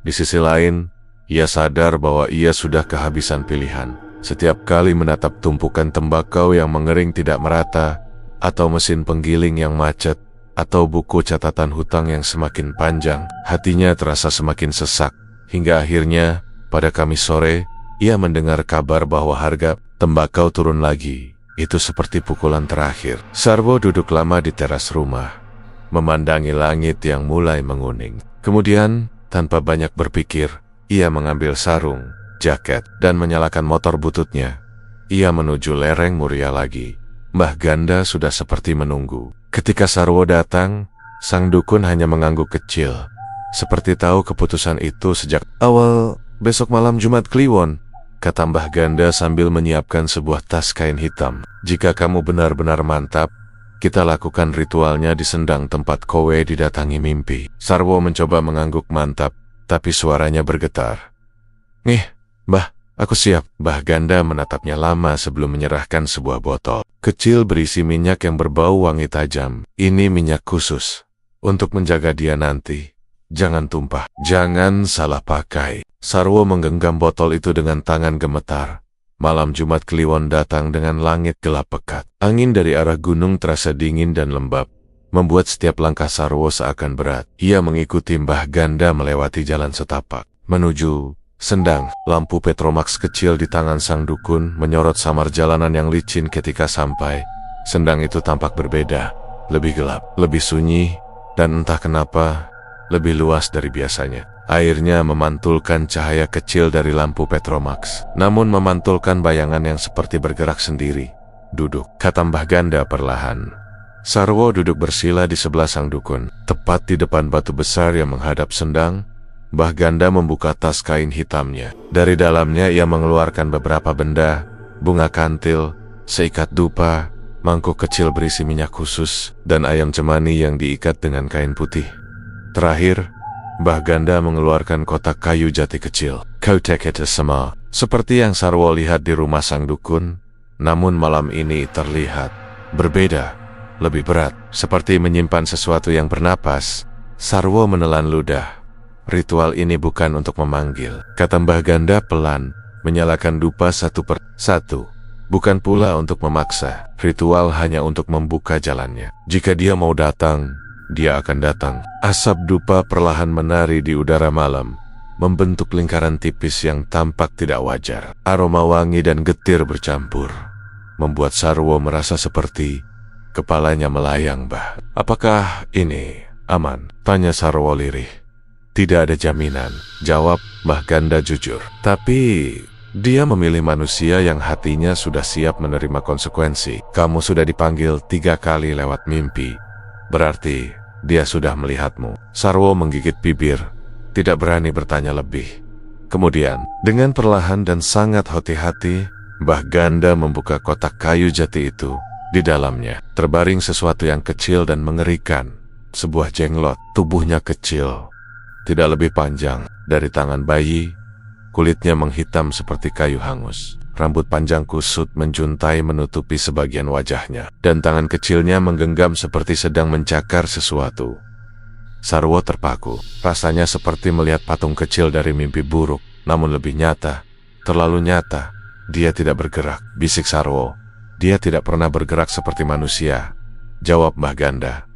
Di sisi lain, ia sadar bahwa ia sudah kehabisan pilihan. Setiap kali menatap tumpukan tembakau yang mengering tidak merata, atau mesin penggiling yang macet, atau buku catatan hutang yang semakin panjang, hatinya terasa semakin sesak. Hingga akhirnya, pada Kamis sore, ia mendengar kabar bahwa harga tembakau turun lagi. Itu seperti pukulan terakhir. Sarwo duduk lama di teras rumah, memandangi langit yang mulai menguning. Kemudian, tanpa banyak berpikir, ia mengambil sarung, jaket, dan menyalakan motor bututnya. Ia menuju lereng Muria lagi. Mbah Ganda sudah seperti menunggu. Ketika Sarwo datang, sang dukun hanya mengangguk kecil, seperti tahu keputusan itu sejak awal. Besok malam Jumat Kliwon, kata Mbah Ganda sambil menyiapkan sebuah tas kain hitam. Jika kamu benar-benar mantap, kita lakukan ritualnya di sendang tempat kowe didatangi mimpi. Sarwo mencoba mengangguk mantap, tapi suaranya bergetar. Nih, Mbah, aku siap. Mbah Ganda menatapnya lama sebelum menyerahkan sebuah botol kecil berisi minyak yang berbau wangi tajam. Ini minyak khusus untuk menjaga dia nanti. Jangan tumpah, jangan salah pakai. Sarwo menggenggam botol itu dengan tangan gemetar. Malam Jumat Kliwon datang dengan langit gelap pekat. Angin dari arah gunung terasa dingin dan lembab, membuat setiap langkah Sarwo seakan berat. Ia mengikuti Mbah Ganda melewati jalan setapak, menuju sendang. Lampu Petromax kecil di tangan sang dukun menyorot samar jalanan yang licin. Ketika sampai, sendang itu tampak berbeda, lebih gelap, lebih sunyi, dan entah kenapa, lebih luas dari biasanya. Airnya memantulkan cahaya kecil dari lampu Petromax, namun memantulkan bayangan yang seperti bergerak sendiri. Duduk, kata Mbah Ganda perlahan. Sarwo duduk bersila di sebelah sang dukun, tepat di depan batu besar yang menghadap sendang. Mbah Ganda membuka tas kain hitamnya. Dari dalamnya ia mengeluarkan beberapa benda, bunga kantil, seikat dupa, mangkuk kecil berisi minyak khusus, dan ayam cemani yang diikat dengan kain putih. Terakhir, Mbah Ganda mengeluarkan kotak kayu jati kecil. Kotak itu sama seperti yang Sarwo lihat di rumah sang dukun, namun malam ini terlihat berbeda, lebih berat, seperti menyimpan sesuatu yang bernapas. Sarwo menelan ludah. Ritual ini bukan untuk memanggil, kata Mbah Ganda pelan, menyalakan dupa satu per satu. Bukan pula untuk memaksa. Ritual hanya untuk membuka jalannya. Jika dia mau datang, dia akan datang. Asap dupa perlahan menari di udara malam, membentuk lingkaran tipis yang tampak tidak wajar. Aroma wangi dan getir bercampur, membuat Sarwo merasa seperti kepalanya melayang. Bah, apakah ini aman? Tanya Sarwo lirih. Tidak ada jaminan, jawab Mbah Ganda jujur. Tapi dia memilih manusia yang hatinya sudah siap menerima konsekuensi. Kamu sudah dipanggil 3 kali lewat mimpi. Berarti dia sudah melihatmu. Sarwo menggigit bibir, tidak berani bertanya lebih. Kemudian, dengan perlahan dan sangat hati-hati, Mbah Ganda membuka kotak kayu jati itu. Di dalamnya, terbaring sesuatu yang kecil dan mengerikan. Sebuah jenglot, tubuhnya kecil, tidak lebih panjang dari tangan bayi. Kulitnya menghitam seperti kayu hangus. Rambut panjang kusut menjuntai menutupi sebagian wajahnya, dan tangan kecilnya menggenggam seperti sedang mencakar sesuatu. Sarwo terpaku. Rasanya seperti melihat patung kecil dari mimpi buruk, namun lebih nyata, terlalu nyata. Dia tidak bergerak, bisik Sarwo. Dia tidak pernah bergerak seperti manusia, jawab Mbah Ganda.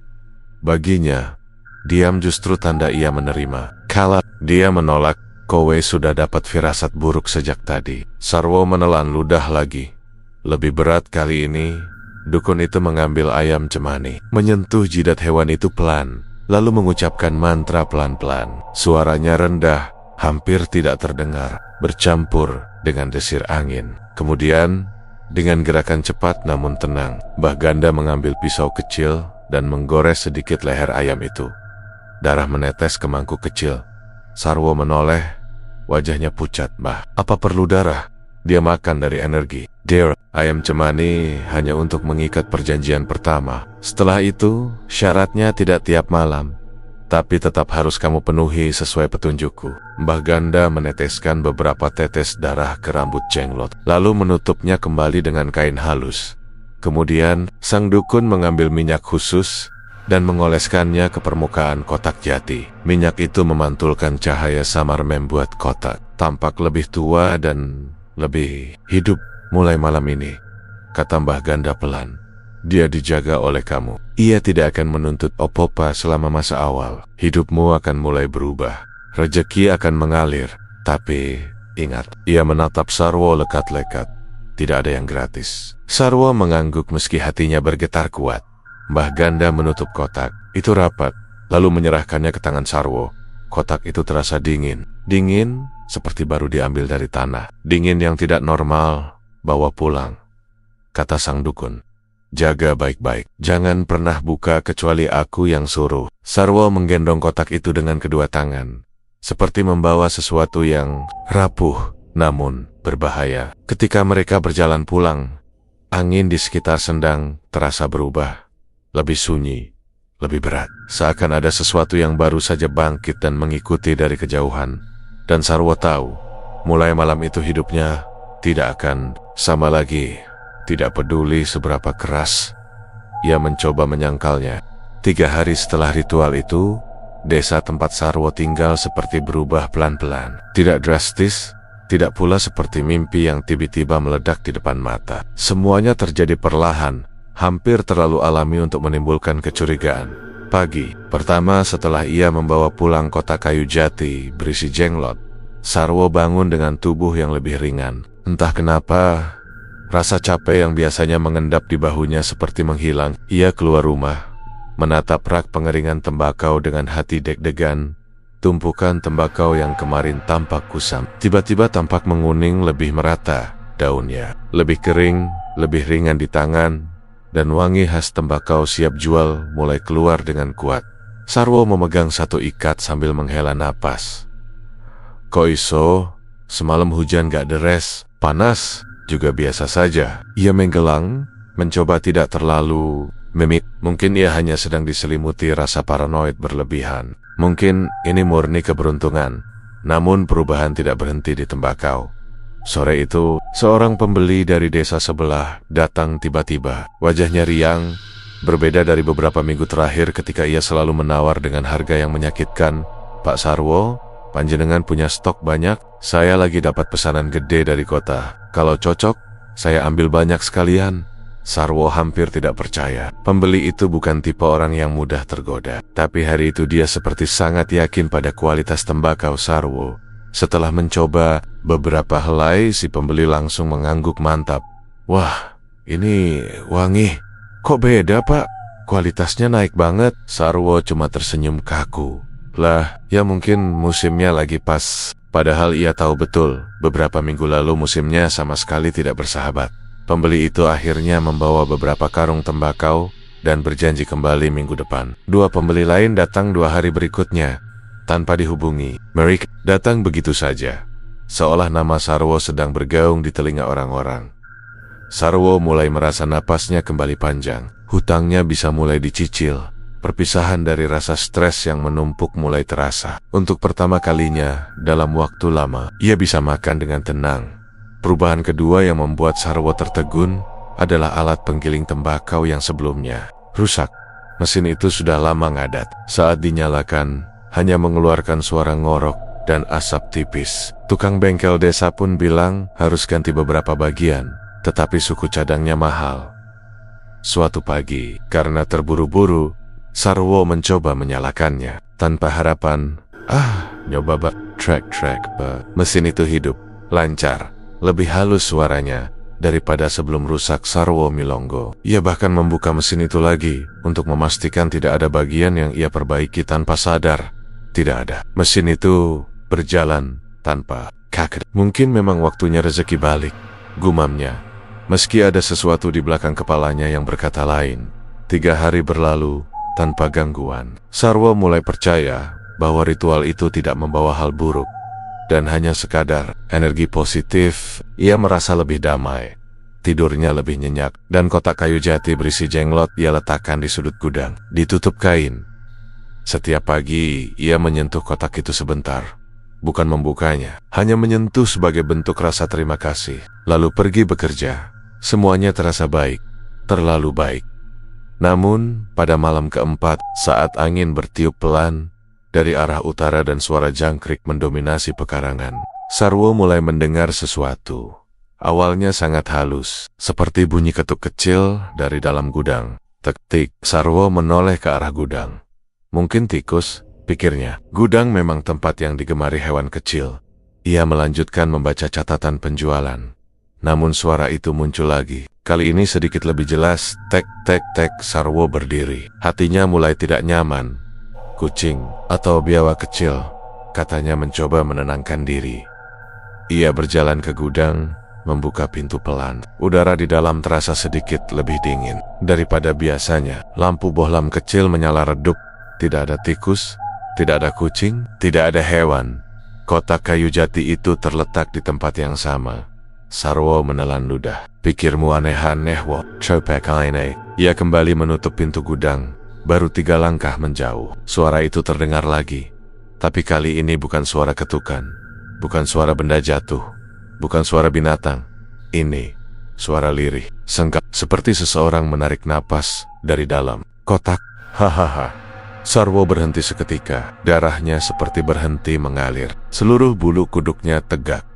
Baginya, diam justru tanda ia menerima. Kala dia menolak, kowe sudah dapat firasat buruk sejak tadi. Sarwo menelan ludah lagi. Lebih berat kali ini. Dukun itu mengambil ayam cemani, menyentuh jidat hewan itu pelan, lalu mengucapkan mantra pelan-pelan. Suaranya rendah, hampir tidak terdengar, bercampur dengan desir angin. Kemudian, dengan gerakan cepat namun tenang, Mbah Ganda mengambil pisau kecil dan menggores sedikit leher ayam itu. Darah menetes ke mangkuk kecil. Sarwo menoleh, wajahnya pucat. Mbah, apa perlu darah? Dia makan dari energi. Dear, ayam cemani hanya untuk mengikat perjanjian pertama. Setelah itu, syaratnya tidak tiap malam, tapi tetap harus kamu penuhi sesuai petunjukku. Mbah Ganda meneteskan beberapa tetes darah ke rambut jenglot, lalu menutupnya kembali dengan kain halus. Kemudian, sang dukun mengambil minyak khusus dan mengoleskannya ke permukaan kotak jati. Minyak itu memantulkan cahaya samar membuat kotak tampak lebih tua dan lebih hidup. Mulai malam ini, kata Mbah Ganda pelan, dia dijaga oleh kamu. Ia tidak akan menuntut apa-apa selama masa awal. Hidupmu akan mulai berubah. Rezeki akan mengalir. Tapi, ingat, ia menatap Sarwo lekat-lekat. tidak ada yang gratis. Sarwo mengangguk meski hatinya bergetar kuat. Mbah Ganda menutup kotak itu rapat, lalu menyerahkannya ke tangan Sarwo. Kotak itu terasa dingin. Dingin seperti baru diambil dari tanah. Dingin yang tidak normal. Bawa pulang, kata sang dukun. Jaga baik-baik. Jangan pernah buka kecuali aku yang suruh. Sarwo menggendong kotak itu dengan kedua tangan, seperti membawa sesuatu yang rapuh namun berbahaya. Ketika mereka berjalan pulang, angin di sekitar Sendang terasa berubah. Lebih sunyi, lebih berat. Seakan ada sesuatu yang baru saja bangkit dan mengikuti dari kejauhan. Dan Sarwo tahu, mulai malam itu hidupnya tidak akan sama lagi. Tidak peduli seberapa keras ia mencoba menyangkalnya. 3 hari setelah ritual itu, desa tempat Sarwo tinggal seperti berubah pelan-pelan. Tidak drastis, tidak pula seperti mimpi yang tiba-tiba meledak di depan mata. Semuanya terjadi perlahan, hampir terlalu alami untuk menimbulkan kecurigaan. Pagi pertama setelah ia membawa pulang kotak kayu jati berisi jenglot, Sarwo bangun dengan tubuh yang lebih ringan. Entah kenapa, rasa capek yang biasanya mengendap di bahunya seperti menghilang. Ia keluar rumah, menatap rak pengeringan tembakau dengan hati deg-degan. Tumpukan tembakau yang kemarin tampak kusam, tiba-tiba tampak menguning lebih merata daunnya. Lebih kering, lebih ringan di tangan, dan wangi khas tembakau siap jual mulai keluar dengan kuat. Sarwo memegang satu ikat sambil menghela napas. Kok iso? Semalam hujan gak deres, panas juga biasa saja. Ia menggelang, mencoba tidak terlalu memik. Mungkin ia hanya sedang diselimuti rasa paranoid berlebihan. Mungkin ini murni keberuntungan. Namun perubahan tidak berhenti di tembakau. Sore itu, seorang pembeli dari desa sebelah datang tiba-tiba. Wajahnya riang, berbeda dari beberapa minggu terakhir ketika ia selalu menawar dengan harga yang menyakitkan. Pak Sarwo, panjenengan punya stok banyak? Saya lagi dapat pesanan gede dari kota. Kalau cocok, saya ambil banyak sekalian. Sarwo hampir tidak percaya. Pembeli itu bukan tipe orang yang mudah tergoda. Tapi hari itu dia seperti sangat yakin pada kualitas tembakau Sarwo. Setelah mencoba beberapa helai, si pembeli langsung mengangguk mantap. Wah, ini wangi. Kok beda, Pak? Kualitasnya naik banget. Sarwo cuma tersenyum kaku. Lah, ya mungkin musimnya lagi pas. Padahal ia tahu betul, beberapa minggu lalu musimnya sama sekali tidak bersahabat. Pembeli itu akhirnya membawa beberapa karung tembakau dan berjanji kembali minggu depan. 2 pembeli lain datang 2 hari berikutnya, tanpa dihubungi. Mereka datang begitu saja, seolah nama Sarwo sedang bergaung di telinga orang-orang. Sarwo mulai merasa napasnya kembali panjang. Hutangnya bisa mulai dicicil. Perpisahan dari rasa stres yang menumpuk mulai terasa. Untuk pertama kalinya dalam waktu lama, ia bisa makan dengan tenang. Perubahan kedua yang membuat Sarwo tertegun adalah alat penggiling tembakau yang sebelumnya rusak. Mesin itu sudah lama ngadat. Saat dinyalakan, hanya mengeluarkan suara ngorok dan asap tipis. Tukang bengkel desa pun bilang harus ganti beberapa bagian, tetapi suku cadangnya mahal. Suatu pagi, karena terburu-buru, Sarwo mencoba menyalakannya. Tanpa harapan, nyoba track, mesin itu hidup, lancar, lebih halus suaranya daripada sebelum rusak. Sarwo milonggo. Ia bahkan membuka mesin itu lagi untuk memastikan tidak ada bagian yang ia perbaiki tanpa sadar. Tidak ada. Mesin itu berjalan tanpa kaget. Mungkin memang waktunya rezeki balik, gumamnya. Meski ada sesuatu di belakang kepalanya yang berkata lain. 3 hari berlalu tanpa gangguan. Sarwo mulai percaya bahwa ritual itu tidak membawa hal buruk dan hanya sekadar energi positif. Ia merasa lebih damai, tidurnya lebih nyenyak, dan kotak kayu jati berisi jenglot ia letakkan di sudut gudang, ditutup kain. Setiap pagi ia menyentuh kotak itu sebentar, bukan membukanya, hanya menyentuh sebagai bentuk rasa terima kasih, lalu pergi bekerja. Semuanya terasa baik, terlalu baik. Namun, pada malam keempat, saat angin bertiup pelan dari arah utara dan suara jangkrik mendominasi pekarangan, Sarwo mulai mendengar sesuatu. Awalnya sangat halus, seperti bunyi ketuk kecil dari dalam gudang. Tek-tik, Sarwo menoleh ke arah gudang. Mungkin tikus, pikirnya. Gudang memang tempat yang digemari hewan kecil. Ia melanjutkan membaca catatan penjualan. Namun suara itu muncul lagi. Kali ini sedikit lebih jelas. Tek, tek, tek. Sarwo berdiri. Hatinya mulai tidak nyaman. Kucing atau biawak kecil, katanya mencoba menenangkan diri. Ia berjalan ke gudang, membuka pintu pelan. Udara di dalam terasa sedikit lebih dingin daripada biasanya. Lampu bohlam kecil menyala redup. Tidak ada tikus, tidak ada kucing, tidak ada hewan. Kotak kayu jati itu terletak di tempat yang sama. Sarwo menelan ludah. Pikirmu aneh-aneh, wo. Copek ini. Ia kembali menutup pintu gudang. Baru 3 langkah menjauh. Suara itu terdengar lagi. Tapi kali ini bukan suara ketukan. Bukan suara benda jatuh. Bukan suara binatang. Ini suara lirih, sengkak, seperti seseorang menarik napas dari dalam kotak. Hahaha. Sarwo berhenti seketika. Darahnya seperti berhenti mengalir. Seluruh bulu kuduknya tegak.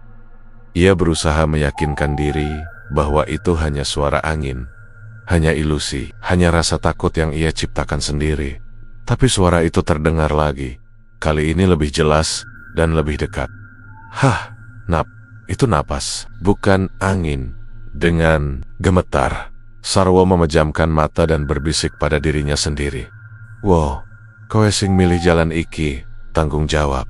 Ia berusaha meyakinkan diri bahwa itu hanya suara angin, hanya ilusi, hanya rasa takut yang ia ciptakan sendiri. Tapi suara itu terdengar lagi. Kali ini lebih jelas dan lebih dekat. Hah, itu napas, bukan angin. Dengan gemetar, Sarwo memejamkan mata dan berbisik pada dirinya sendiri. Wow, kowe sing milih jalan iki, tanggung jawab.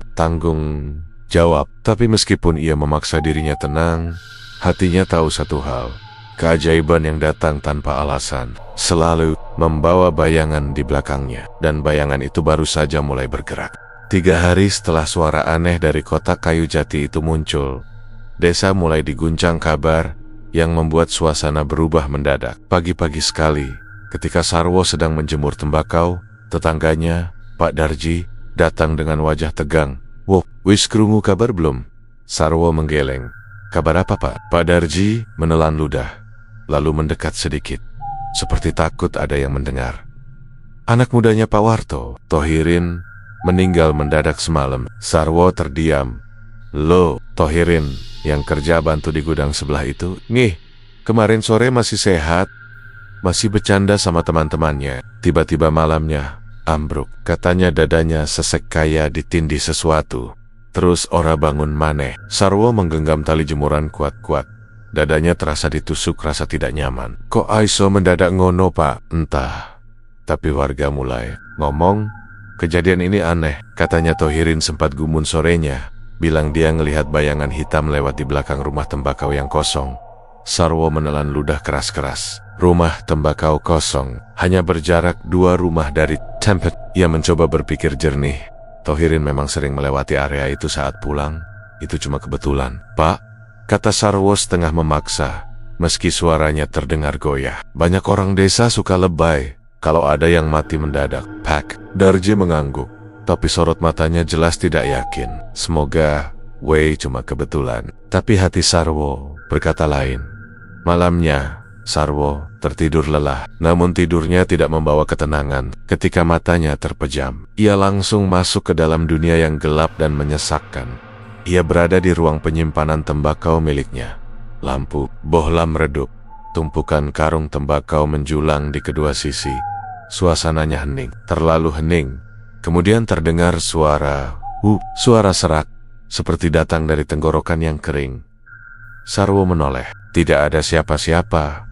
Tapi meskipun ia memaksa dirinya tenang, hatinya tahu satu hal. Keajaiban yang datang tanpa alasan selalu membawa bayangan di belakangnya. Dan bayangan itu baru saja mulai bergerak. 3 hari setelah suara aneh dari kotak kayu jati itu muncul, desa mulai diguncang kabar yang membuat suasana berubah mendadak. Pagi-pagi sekali, ketika Sarwo sedang menjemur tembakau, tetangganya, Pak Darji, datang dengan wajah tegang. Wow, wis krungu kabar belum? Sarwo menggeleng. Kabar apa, Pak? Pak Darji menelan ludah, lalu mendekat sedikit, seperti takut ada yang mendengar. Anak mudanya Pak Warto, Tohirin, meninggal mendadak semalam. Sarwo terdiam. Loh, Tohirin yang kerja bantu di gudang sebelah itu? Ngih, kemarin sore masih sehat, masih bercanda sama teman-temannya. Tiba-tiba malamnya ambruk. Katanya dadanya sesek kaya ditindih sesuatu. Terus ora bangun maneh. Sarwo menggenggam tali jemuran kuat-kuat. Dadanya terasa ditusuk rasa tidak nyaman. Kok aiso mendadak ngono, Pak? Entah. Tapi warga mulai ngomong, kejadian ini aneh. Katanya Tohirin sempat gumun sorenya. Bilang dia ngelihat bayangan hitam lewat di belakang rumah tembakau yang kosong. Sarwo menelan ludah keras-keras. Rumah tembakau kosong, hanya berjarak 2 rumah dari tempat. Ia mencoba berpikir jernih. Tohirin memang sering melewati area itu saat pulang. Itu cuma kebetulan. Pak, kata Sarwo setengah memaksa, meski suaranya terdengar goyah. Banyak orang desa suka lebay kalau ada yang mati mendadak. Pak, Darji mengangguk, tapi sorot matanya jelas tidak yakin. Semoga cuma kebetulan. Tapi hati Sarwo berkata lain. Malamnya Sarwo tertidur lelah, namun tidurnya tidak membawa ketenangan. Ketika matanya terpejam, ia langsung masuk ke dalam dunia yang gelap dan menyesakkan. Ia berada di ruang penyimpanan tembakau miliknya. Lampu bohlam redup, tumpukan karung tembakau menjulang di kedua sisi. Suasananya hening, terlalu hening. Kemudian terdengar suara serak, seperti datang dari tenggorokan yang kering. Sarwo menoleh, tidak ada siapa-siapa.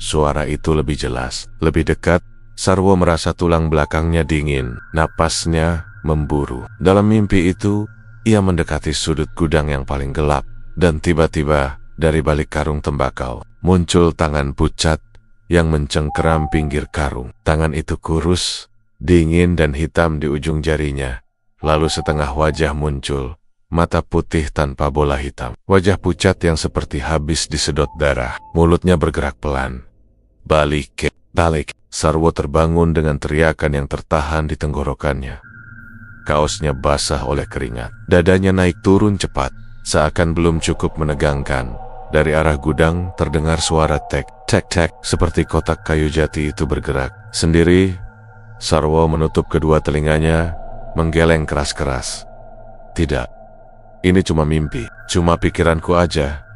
Suara itu lebih jelas, lebih dekat. Sarwo merasa tulang belakangnya dingin, napasnya memburu. Dalam mimpi itu, ia mendekati sudut gudang yang paling gelap. Dan tiba-tiba, dari balik karung tembakau, muncul tangan pucat yang mencengkeram pinggir karung. Tangan itu kurus, dingin dan hitam di ujung jarinya. Lalu setengah wajah muncul. Mata putih tanpa bola hitam. Wajah pucat yang seperti habis disedot darah. Mulutnya bergerak pelan. Balik. Sarwo terbangun dengan teriakan yang tertahan di tenggorokannya. Kaosnya basah oleh keringat. Dadanya naik turun cepat, seakan belum cukup menegangkan. Dari arah gudang terdengar suara tek, tek, tek, seperti kotak kayu jati itu bergerak. Sendiri, Sarwo menutup kedua telinganya, menggeleng keras-keras. Tidak. Ini cuma mimpi, cuma pikiranku aja.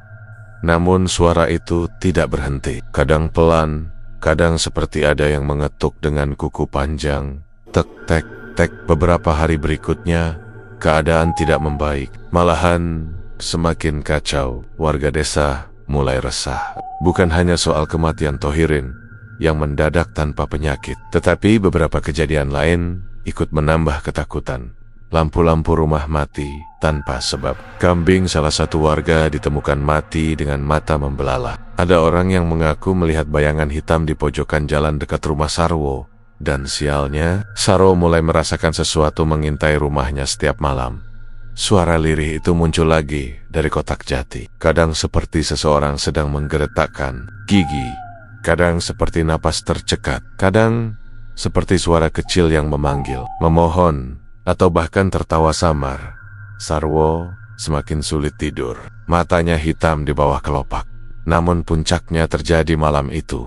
Namun suara itu tidak berhenti. Kadang pelan, kadang seperti ada yang mengetuk dengan kuku panjang. Tek, tek, tek. Beberapa hari berikutnya, keadaan tidak membaik. Malahan, semakin kacau. Warga desa mulai resah. Bukan hanya soal kematian Tohirin yang mendadak tanpa penyakit, tetapi beberapa kejadian lain ikut menambah ketakutan. Lampu-lampu rumah mati tanpa sebab. Kambing salah satu warga ditemukan mati dengan mata membelalak. Ada orang yang mengaku melihat bayangan hitam di pojokan jalan dekat rumah Sarwo. Dan sialnya, Sarwo mulai merasakan sesuatu mengintai rumahnya setiap malam. Suara lirih itu muncul lagi dari kotak jati. Kadang seperti seseorang sedang menggeretakkan gigi. Kadang seperti napas tercekat. Kadang seperti suara kecil yang memanggil, memohon, atau bahkan tertawa samar. Sarwo semakin sulit tidur. Matanya hitam di bawah kelopak. Namun puncaknya terjadi malam itu.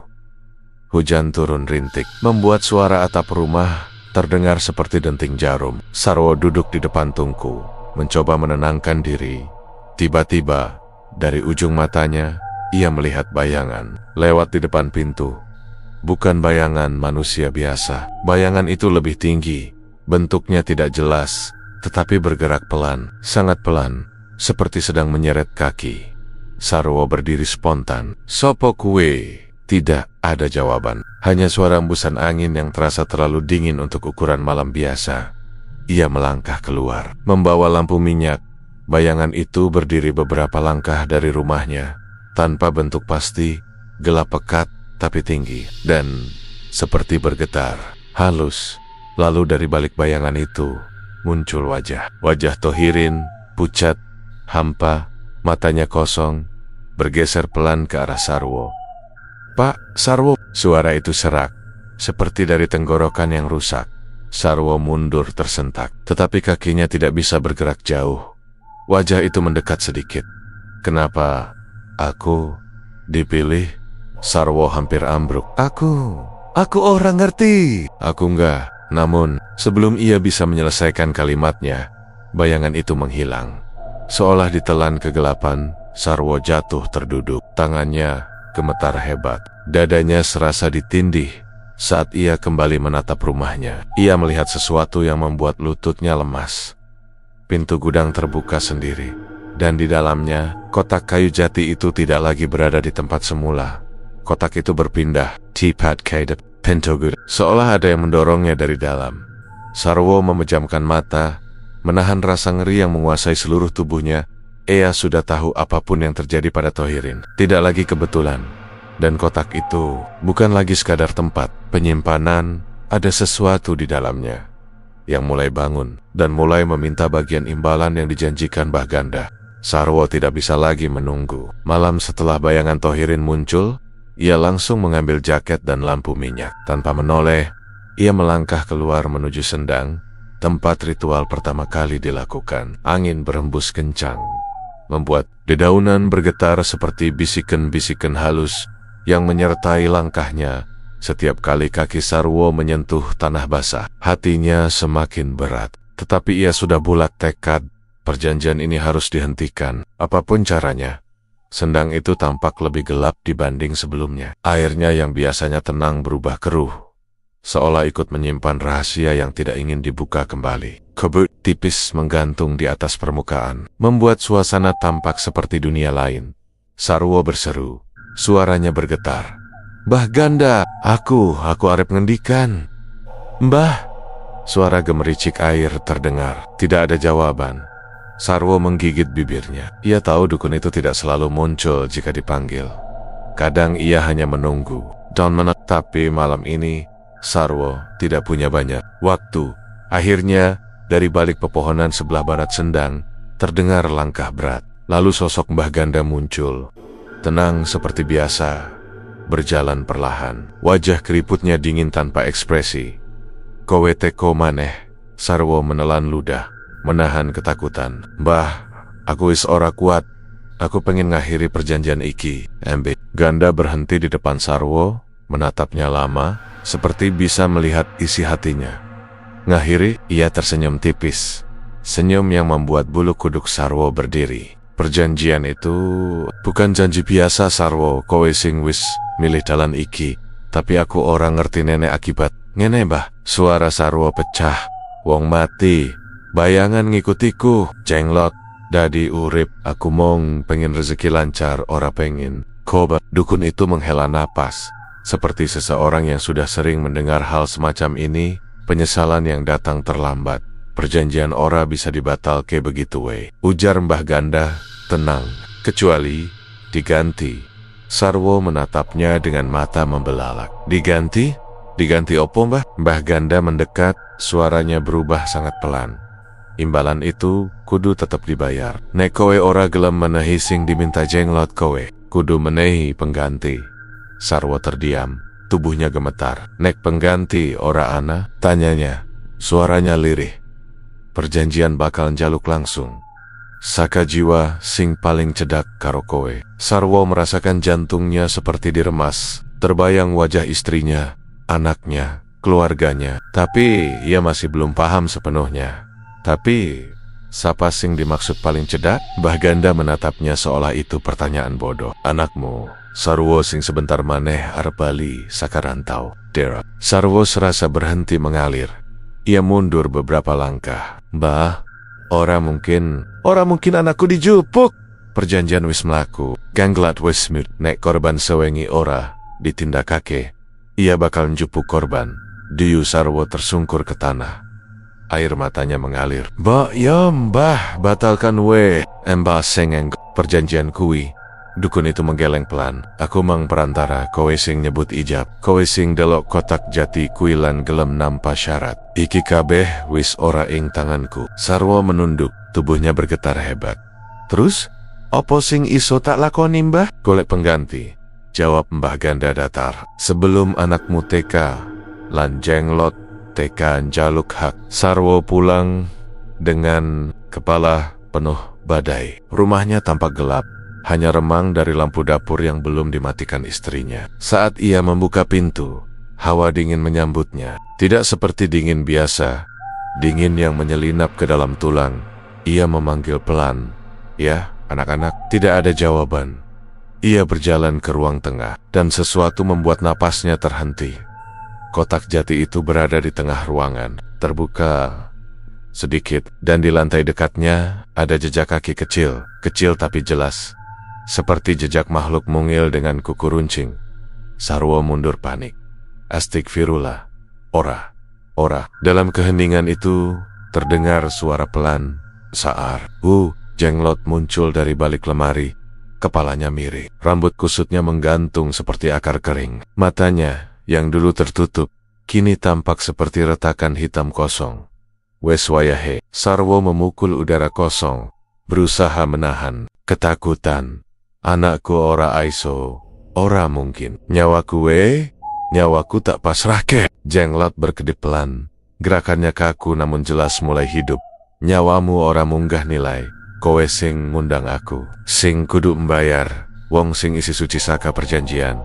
Hujan turun rintik, membuat suara atap rumah terdengar seperti denting jarum. Sarwo duduk di depan tungku, mencoba menenangkan diri. Tiba-tiba, dari ujung matanya, ia melihat bayangan lewat di depan pintu. Bukan bayangan manusia biasa. Bayangan itu lebih tinggi. Bentuknya tidak jelas, tetapi bergerak pelan, sangat pelan, seperti sedang menyeret kaki. Sarwo berdiri spontan. Sopo kue? Tidak ada jawaban. Hanya suara embusan angin yang terasa terlalu dingin untuk ukuran malam biasa. Ia melangkah keluar, membawa lampu minyak. Bayangan itu berdiri beberapa langkah dari rumahnya, tanpa bentuk pasti, gelap pekat tapi tinggi, dan seperti bergetar, halus. Lalu dari balik bayangan itu muncul wajah. Wajah Tohirin, pucat, hampa, matanya kosong, bergeser pelan ke arah Sarwo. Pak, Sarwo. Suara itu serak, seperti dari tenggorokan yang rusak. Sarwo mundur tersentak, tetapi kakinya tidak bisa bergerak jauh. Wajah itu mendekat sedikit. Kenapa aku dipilih? Sarwo hampir ambruk. Aku orang ngerti. Aku enggak. Namun, sebelum ia bisa menyelesaikan kalimatnya, bayangan itu menghilang. Seolah ditelan kegelapan, Sarwo jatuh terduduk. Tangannya gemetar hebat. Dadanya serasa ditindih saat ia kembali menatap rumahnya. Ia melihat sesuatu yang membuat lututnya lemas. Pintu gudang terbuka sendiri, dan di dalamnya, kotak kayu jati itu tidak lagi berada di tempat semula. Kotak itu berpindah, tepat ke pintu gudang, seolah ada yang mendorongnya dari dalam. Sarwo memejamkan mata, menahan rasa ngeri yang menguasai seluruh tubuhnya. Ia sudah tahu apapun yang terjadi pada Tohirin tidak lagi kebetulan. Dan kotak itu bukan lagi sekadar tempat penyimpanan, ada sesuatu di dalamnya yang mulai bangun dan mulai meminta bagian imbalan yang dijanjikan Mbah Ganda. Sarwo tidak bisa lagi menunggu. Malam setelah bayangan Tohirin muncul, ia langsung mengambil jaket dan lampu minyak. Tanpa menoleh, ia melangkah keluar menuju sendang, tempat ritual pertama kali dilakukan. Angin berhembus kencang, membuat dedaunan bergetar seperti bisikan-bisikan halus yang menyertai langkahnya. Setiap kali kaki Sarwo menyentuh tanah basah, hatinya semakin berat. Tetapi ia sudah bulat tekad, perjanjian ini harus dihentikan, apapun caranya. Sendang itu tampak lebih gelap dibanding sebelumnya. Airnya yang biasanya tenang berubah keruh, seolah ikut menyimpan rahasia yang tidak ingin dibuka kembali. Kabut tipis menggantung di atas permukaan, membuat suasana tampak seperti dunia lain. Sarwo berseru, suaranya bergetar. Mbah Ganda, aku arep ngendikan. Mbah. Suara gemericik air terdengar. Tidak ada jawaban. Sarwo menggigit bibirnya. Ia tahu dukun itu tidak selalu muncul jika dipanggil. Kadang ia hanya menunggu dan tapi malam ini Sarwo tidak punya banyak waktu. Akhirnya, dari balik pepohonan sebelah barat sendang, terdengar langkah berat. Lalu sosok Mbah Ganda muncul. Tenang seperti biasa, berjalan perlahan. Wajah keriputnya dingin tanpa ekspresi. Kowe teko maneh. Sarwo menelan ludah, menahan ketakutan. Mbah, aku wis ora kuat. Aku pengen ngakhiri perjanjian iki. Ganda berhenti di depan Sarwo, menatapnya lama, seperti bisa melihat isi hatinya. Ngakhiri, ia tersenyum tipis. Senyum yang membuat bulu kuduk Sarwo berdiri. Perjanjian itu bukan janji biasa Sarwo, kowe sing wis milih dalan iki. Tapi aku orang ngerti nenek akibat. Ngene mbah, suara Sarwo pecah. Wong mati, bayangan ngikutiku, jenglot. Dadi urip, aku mong pengen rezeki lancar, ora pengen. Koba, dukun itu menghela napas. Seperti seseorang yang sudah sering mendengar hal semacam ini, penyesalan yang datang terlambat. Perjanjian ora bisa dibatal ke begitu we. Ujar Mbah Ganda, tenang. Kecuali, diganti. Sarwo menatapnya dengan mata membelalak. Diganti? Diganti opo mbah? Mbah Ganda mendekat, suaranya berubah sangat pelan. Imbalan itu kudu tetap dibayar. Nek kowe ora gelem menehi sing diminta jenglot kowe, kudu menehi pengganti. Sarwo terdiam, tubuhnya gemetar. Nek pengganti ora ana? Tanyanya, suaranya lirih. Perjanjian bakal njaluk langsung. Saka jiwa sing paling cedak karo kowe. Sarwo merasakan jantungnya seperti diremas. Terbayang wajah istrinya, anaknya, keluarganya. Tapi ia masih belum paham sepenuhnya. Tapi, siapa sing dimaksud paling cedak? Mbah Ganda menatapnya seolah itu pertanyaan bodoh. Anakmu, Sarwo sing sebentar maneh arep bali saka rantau. Dera. Sarwo serasa berhenti mengalir. Ia mundur beberapa langkah. Mbah, ora mungkin anakku dijupuk. Perjanjian wis mlaku. Ganglat wis mut. Nek korban sewengi ora ditindakake, ia bakal njupuk korban. Diu Sarwo tersungkur ke tanah. Air matanya mengalir. Mbah, batalkan we. Mbah sengeng perjanjian kui. Dukun itu menggeleng pelan. Aku mang perantara, kowe sing nyebut ijab. Kowe sing delok kotak jati kui lan gelem nampa syarat. Iki kabeh wis ora ing tanganku. Sarwo menunduk, tubuhnya bergetar hebat. Terus, opo sing iso tak lakoni mbah? Golek pengganti, jawab Mbah Ganda datar. Sebelum anakmu TK lan jenglot TK njaluk hak. Sarwo pulang dengan kepala penuh badai. Rumahnya tampak gelap, hanya remang dari lampu dapur yang belum dimatikan istrinya. Saat ia membuka pintu, hawa dingin menyambutnya. Tidak seperti dingin biasa, dingin yang menyelinap ke dalam tulang. Ia memanggil pelan, "Ya, anak-anak." Tidak ada jawaban. Ia berjalan ke ruang tengah, dan sesuatu membuat napasnya terhenti. Kotak jati itu berada di tengah ruangan, terbuka sedikit, dan di lantai dekatnya ada jejak kaki kecil, kecil tapi jelas, seperti jejak makhluk mungil dengan kuku runcing. Sarwo mundur panik. Astikfirullah. Ora. Dalam keheningan itu terdengar suara pelan, saar. Jenglot muncul dari balik lemari. Kepalanya miring, rambut kusutnya menggantung seperti akar kering. Matanya yang dulu tertutup, kini tampak seperti retakan hitam kosong. Wes wayahe. Sarwo memukul udara kosong, berusaha menahan ketakutan. Anakku ora aiso, ora mungkin. Nyawaku tak pasrahke. Jenglot berkedip pelan. Gerakannya kaku namun jelas mulai hidup. Nyawamu ora munggah nilai. Kowe sing ngundang aku, sing kudu mbayar, wong sing isi suci saka perjanjian.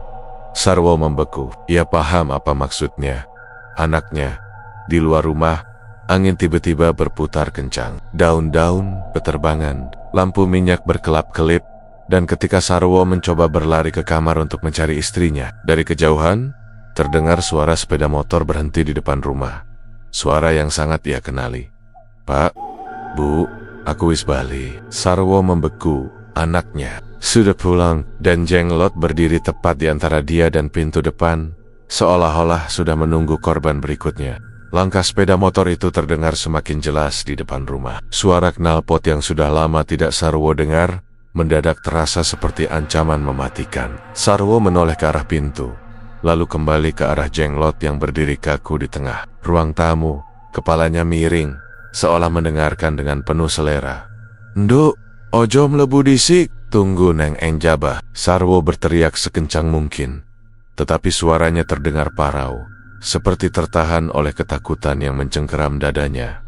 Sarwo membeku. Ia paham apa maksudnya. Anaknya, di luar rumah, angin tiba-tiba berputar kencang. Daun-daun beterbangan, lampu minyak berkelap-kelip, dan ketika Sarwo mencoba berlari ke kamar untuk mencari istrinya, dari kejauhan, terdengar suara sepeda motor berhenti di depan rumah. Suara yang sangat ia kenali. "Pak, Bu, aku wis bali." Sarwo membeku. Anaknya sudah pulang, dan Jenglot berdiri tepat di antara dia dan pintu depan, seolah-olah sudah menunggu korban berikutnya. Langkah sepeda motor itu terdengar semakin jelas di depan rumah. Suara knalpot yang sudah lama tidak Sarwo dengar, mendadak terasa seperti ancaman mematikan. Sarwo menoleh ke arah pintu, lalu kembali ke arah Jenglot yang berdiri kaku di tengah ruang tamu. Kepalanya miring, seolah mendengarkan dengan penuh selera. "Nduk, ojo mlebu disik, tunggu neng enjabah." Sarwo berteriak sekencang mungkin, tetapi suaranya terdengar parau, seperti tertahan oleh ketakutan yang mencengkeram dadanya.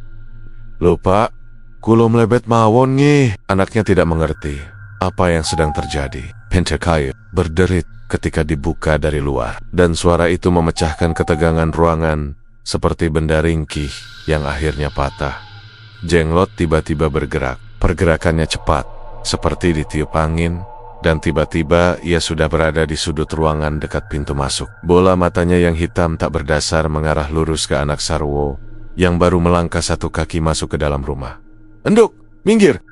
"Lho Pak, kulo mlebet mawon nggih." Anaknya tidak mengerti apa yang sedang terjadi. Pintu kayu berderit ketika dibuka dari luar, dan suara itu memecahkan ketegangan ruangan seperti benda ringkih yang akhirnya patah. Jenglot tiba-tiba bergerak. Pergerakannya cepat, seperti ditiup angin, dan tiba-tiba ia sudah berada di sudut ruangan dekat pintu masuk. Bola matanya yang hitam tak berdasar mengarah lurus ke anak Sarwo, yang baru melangkah satu kaki masuk ke dalam rumah. "Enduk, minggir!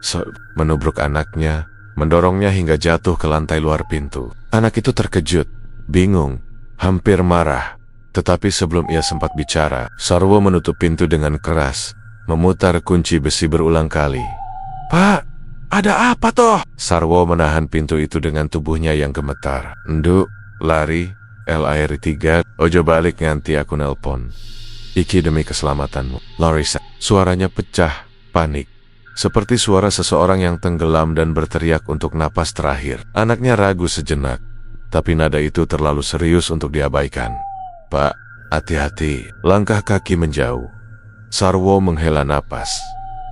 Menubruk anaknya, mendorongnya hingga jatuh ke lantai luar pintu. Anak itu terkejut, bingung, hampir marah. Tetapi sebelum ia sempat bicara, Sarwo menutup pintu dengan keras, memutar kunci besi berulang kali. Pak, ada apa toh? Sarwo menahan pintu itu dengan tubuhnya yang gemetar. Nduk, lari, LAR3, ojo balik nganti aku nelpon. Iki demi keselamatanmu. Larissa, suaranya pecah, panik. Seperti suara seseorang yang tenggelam dan berteriak untuk napas terakhir. Anaknya ragu sejenak, tapi nada itu terlalu serius untuk diabaikan. Pak, hati-hati. Langkah kaki menjauh. Sarwo menghela napas.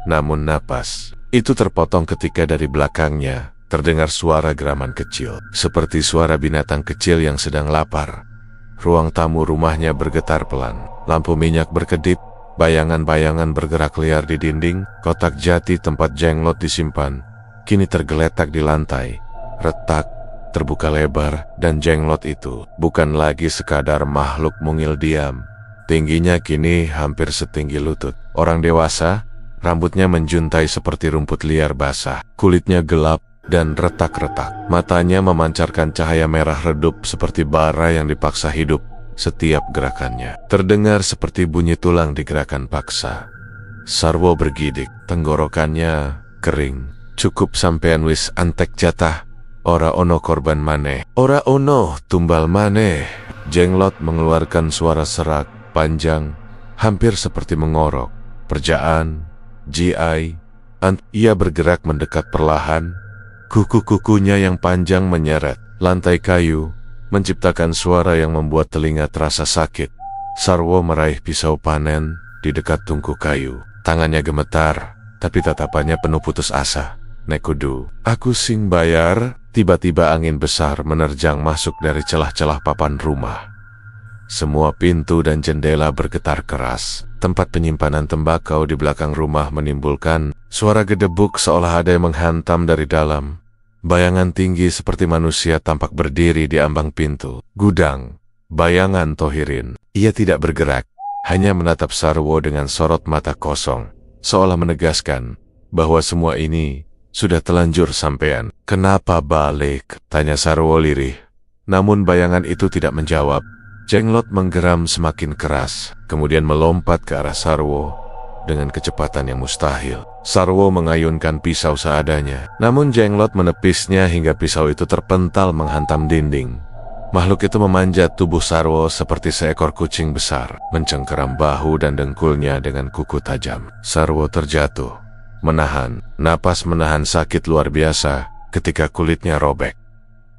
Namun napas itu terpotong ketika dari belakangnya terdengar suara geraman kecil, seperti suara binatang kecil yang sedang lapar. Ruang tamu rumahnya bergetar pelan. Lampu minyak berkedip, bayangan-bayangan bergerak liar di dinding. Kotak jati tempat jenglot disimpan kini tergeletak di lantai, retak, terbuka lebar, dan jenglot itu bukan lagi sekadar makhluk mungil diam. Tingginya kini hampir setinggi lutut orang dewasa. Rambutnya menjuntai seperti rumput liar basah, kulitnya gelap dan retak-retak. Matanya memancarkan cahaya merah redup seperti bara yang dipaksa hidup. Setiap gerakannya terdengar seperti bunyi tulang digerakkan paksa. Sarwo bergidik, tenggorokannya kering. Cukup sampean wis antek jatah, ora ono korban maneh, ora ono tumbal maneh. Jenglot mengeluarkan suara serak, panjang, hampir seperti mengorok. Perjaan, GI, ia bergerak mendekat perlahan. Kuku-kukunya yang panjang menyeret lantai kayu, menciptakan suara yang membuat telinga terasa sakit. Sarwo meraih pisau panen di dekat tungku kayu. Tangannya gemetar, tapi tatapannya penuh putus asa. Nek kudu aku sing bayar. Tiba-tiba angin besar menerjang masuk dari celah-celah papan rumah. Semua pintu dan jendela bergetar keras. Tempat penyimpanan tembakau di belakang rumah menimbulkan suara gedebuk seolah ada yang menghantam dari dalam. Bayangan tinggi seperti manusia tampak berdiri di ambang pintu. Gudang, bayangan Tohirin. Ia tidak bergerak, hanya menatap Sarwo dengan sorot mata kosong, seolah menegaskan bahwa semua ini sudah telanjur sampean. Kenapa balik? Tanya Sarwo lirih. Namun bayangan itu tidak menjawab. Jenglot menggeram semakin keras, kemudian melompat ke arah Sarwo dengan kecepatan yang mustahil. Sarwo mengayunkan pisau seadanya, namun Jenglot menepisnya hingga pisau itu terpental menghantam dinding. Makhluk itu memanjat tubuh Sarwo seperti seekor kucing besar, mencengkeram bahu dan dengkulnya dengan kuku tajam. Sarwo terjatuh, menahan napas, menahan sakit luar biasa ketika kulitnya robek.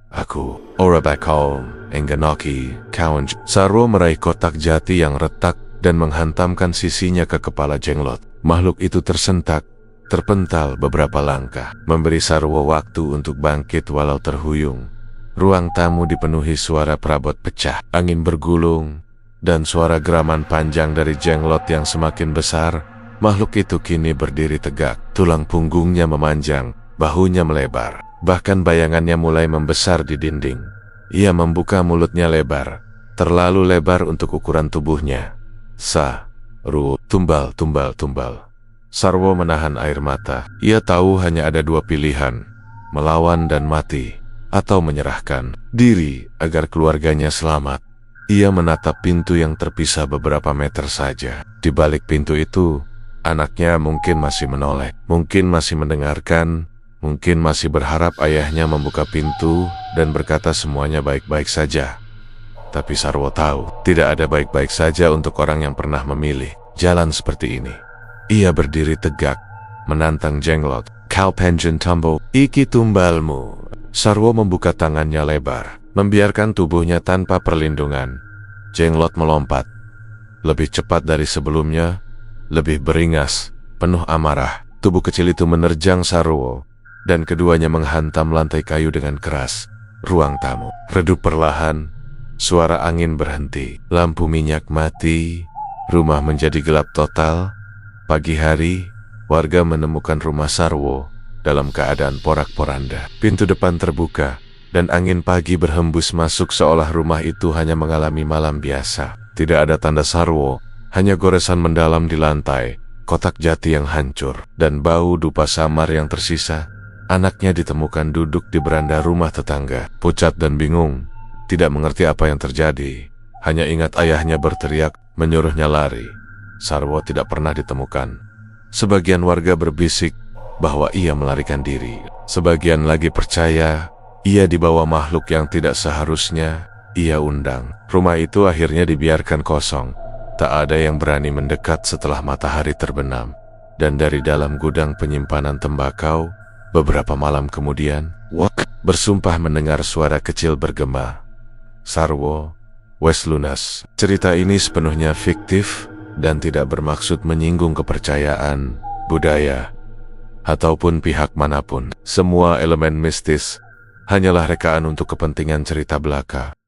Aku, ora bakal engganoki kawan. Sarwo meraih kotak jati yang retak dan menghantamkan sisinya ke kepala Jenglot. Makhluk itu tersentak, terpental beberapa langkah, memberi Sarwo waktu untuk bangkit walau terhuyung. Ruang tamu dipenuhi suara perabot pecah, angin bergulung, dan suara geraman panjang dari Jenglot yang semakin besar. Makhluk itu kini berdiri tegak, tulang punggungnya memanjang, bahunya melebar. Bahkan bayangannya mulai membesar di dinding. Ia membuka mulutnya lebar, terlalu lebar untuk ukuran tubuhnya. Tumbal. Sarwo menahan air mata. Ia tahu hanya ada dua pilihan, melawan dan mati, atau menyerahkan diri agar keluarganya selamat. Ia menatap pintu yang terpisah beberapa meter saja. Di balik pintu itu, anaknya mungkin masih menoleh, mungkin masih mendengarkan, mungkin masih berharap ayahnya membuka pintu dan berkata semuanya baik-baik saja. Tapi Sarwo tahu, tidak ada baik-baik saja untuk orang yang pernah memilih jalan seperti ini. Ia berdiri tegak, menantang Jenglot. Kau penjen tumbo, iki tumbalmu. Sarwo membuka tangannya lebar, membiarkan tubuhnya tanpa perlindungan. Jenglot melompat, lebih cepat dari sebelumnya, lebih beringas, penuh amarah. Tubuh kecil itu menerjang Sarwo, dan keduanya menghantam lantai kayu dengan keras. Ruang tamu redup perlahan, suara angin berhenti, lampu minyak mati, rumah menjadi gelap total. Pagi hari, warga menemukan rumah Sarwo dalam keadaan porak-poranda. Pintu depan terbuka, dan angin pagi berhembus masuk seolah rumah itu hanya mengalami malam biasa. Tidak ada tanda Sarwo, hanya goresan mendalam di lantai, kotak jati yang hancur, dan bau dupa samar yang tersisa. Anaknya ditemukan duduk di beranda rumah tetangga, pucat dan bingung, tidak mengerti apa yang terjadi. Hanya ingat ayahnya berteriak, menyuruhnya lari. Sarwo tidak pernah ditemukan. Sebagian warga berbisik bahwa ia melarikan diri. Sebagian lagi percaya ia dibawa makhluk yang tidak seharusnya ia undang. Rumah itu akhirnya dibiarkan kosong. Tak ada yang berani mendekat setelah matahari terbenam. Dan dari dalam gudang penyimpanan tembakau, beberapa malam kemudian, Wak bersumpah mendengar suara kecil bergema. Sarwo, Wes Lunas. Cerita ini sepenuhnya fiktif dan tidak bermaksud menyinggung kepercayaan, budaya, ataupun pihak manapun. Semua elemen mistis hanyalah rekaan untuk kepentingan cerita belaka.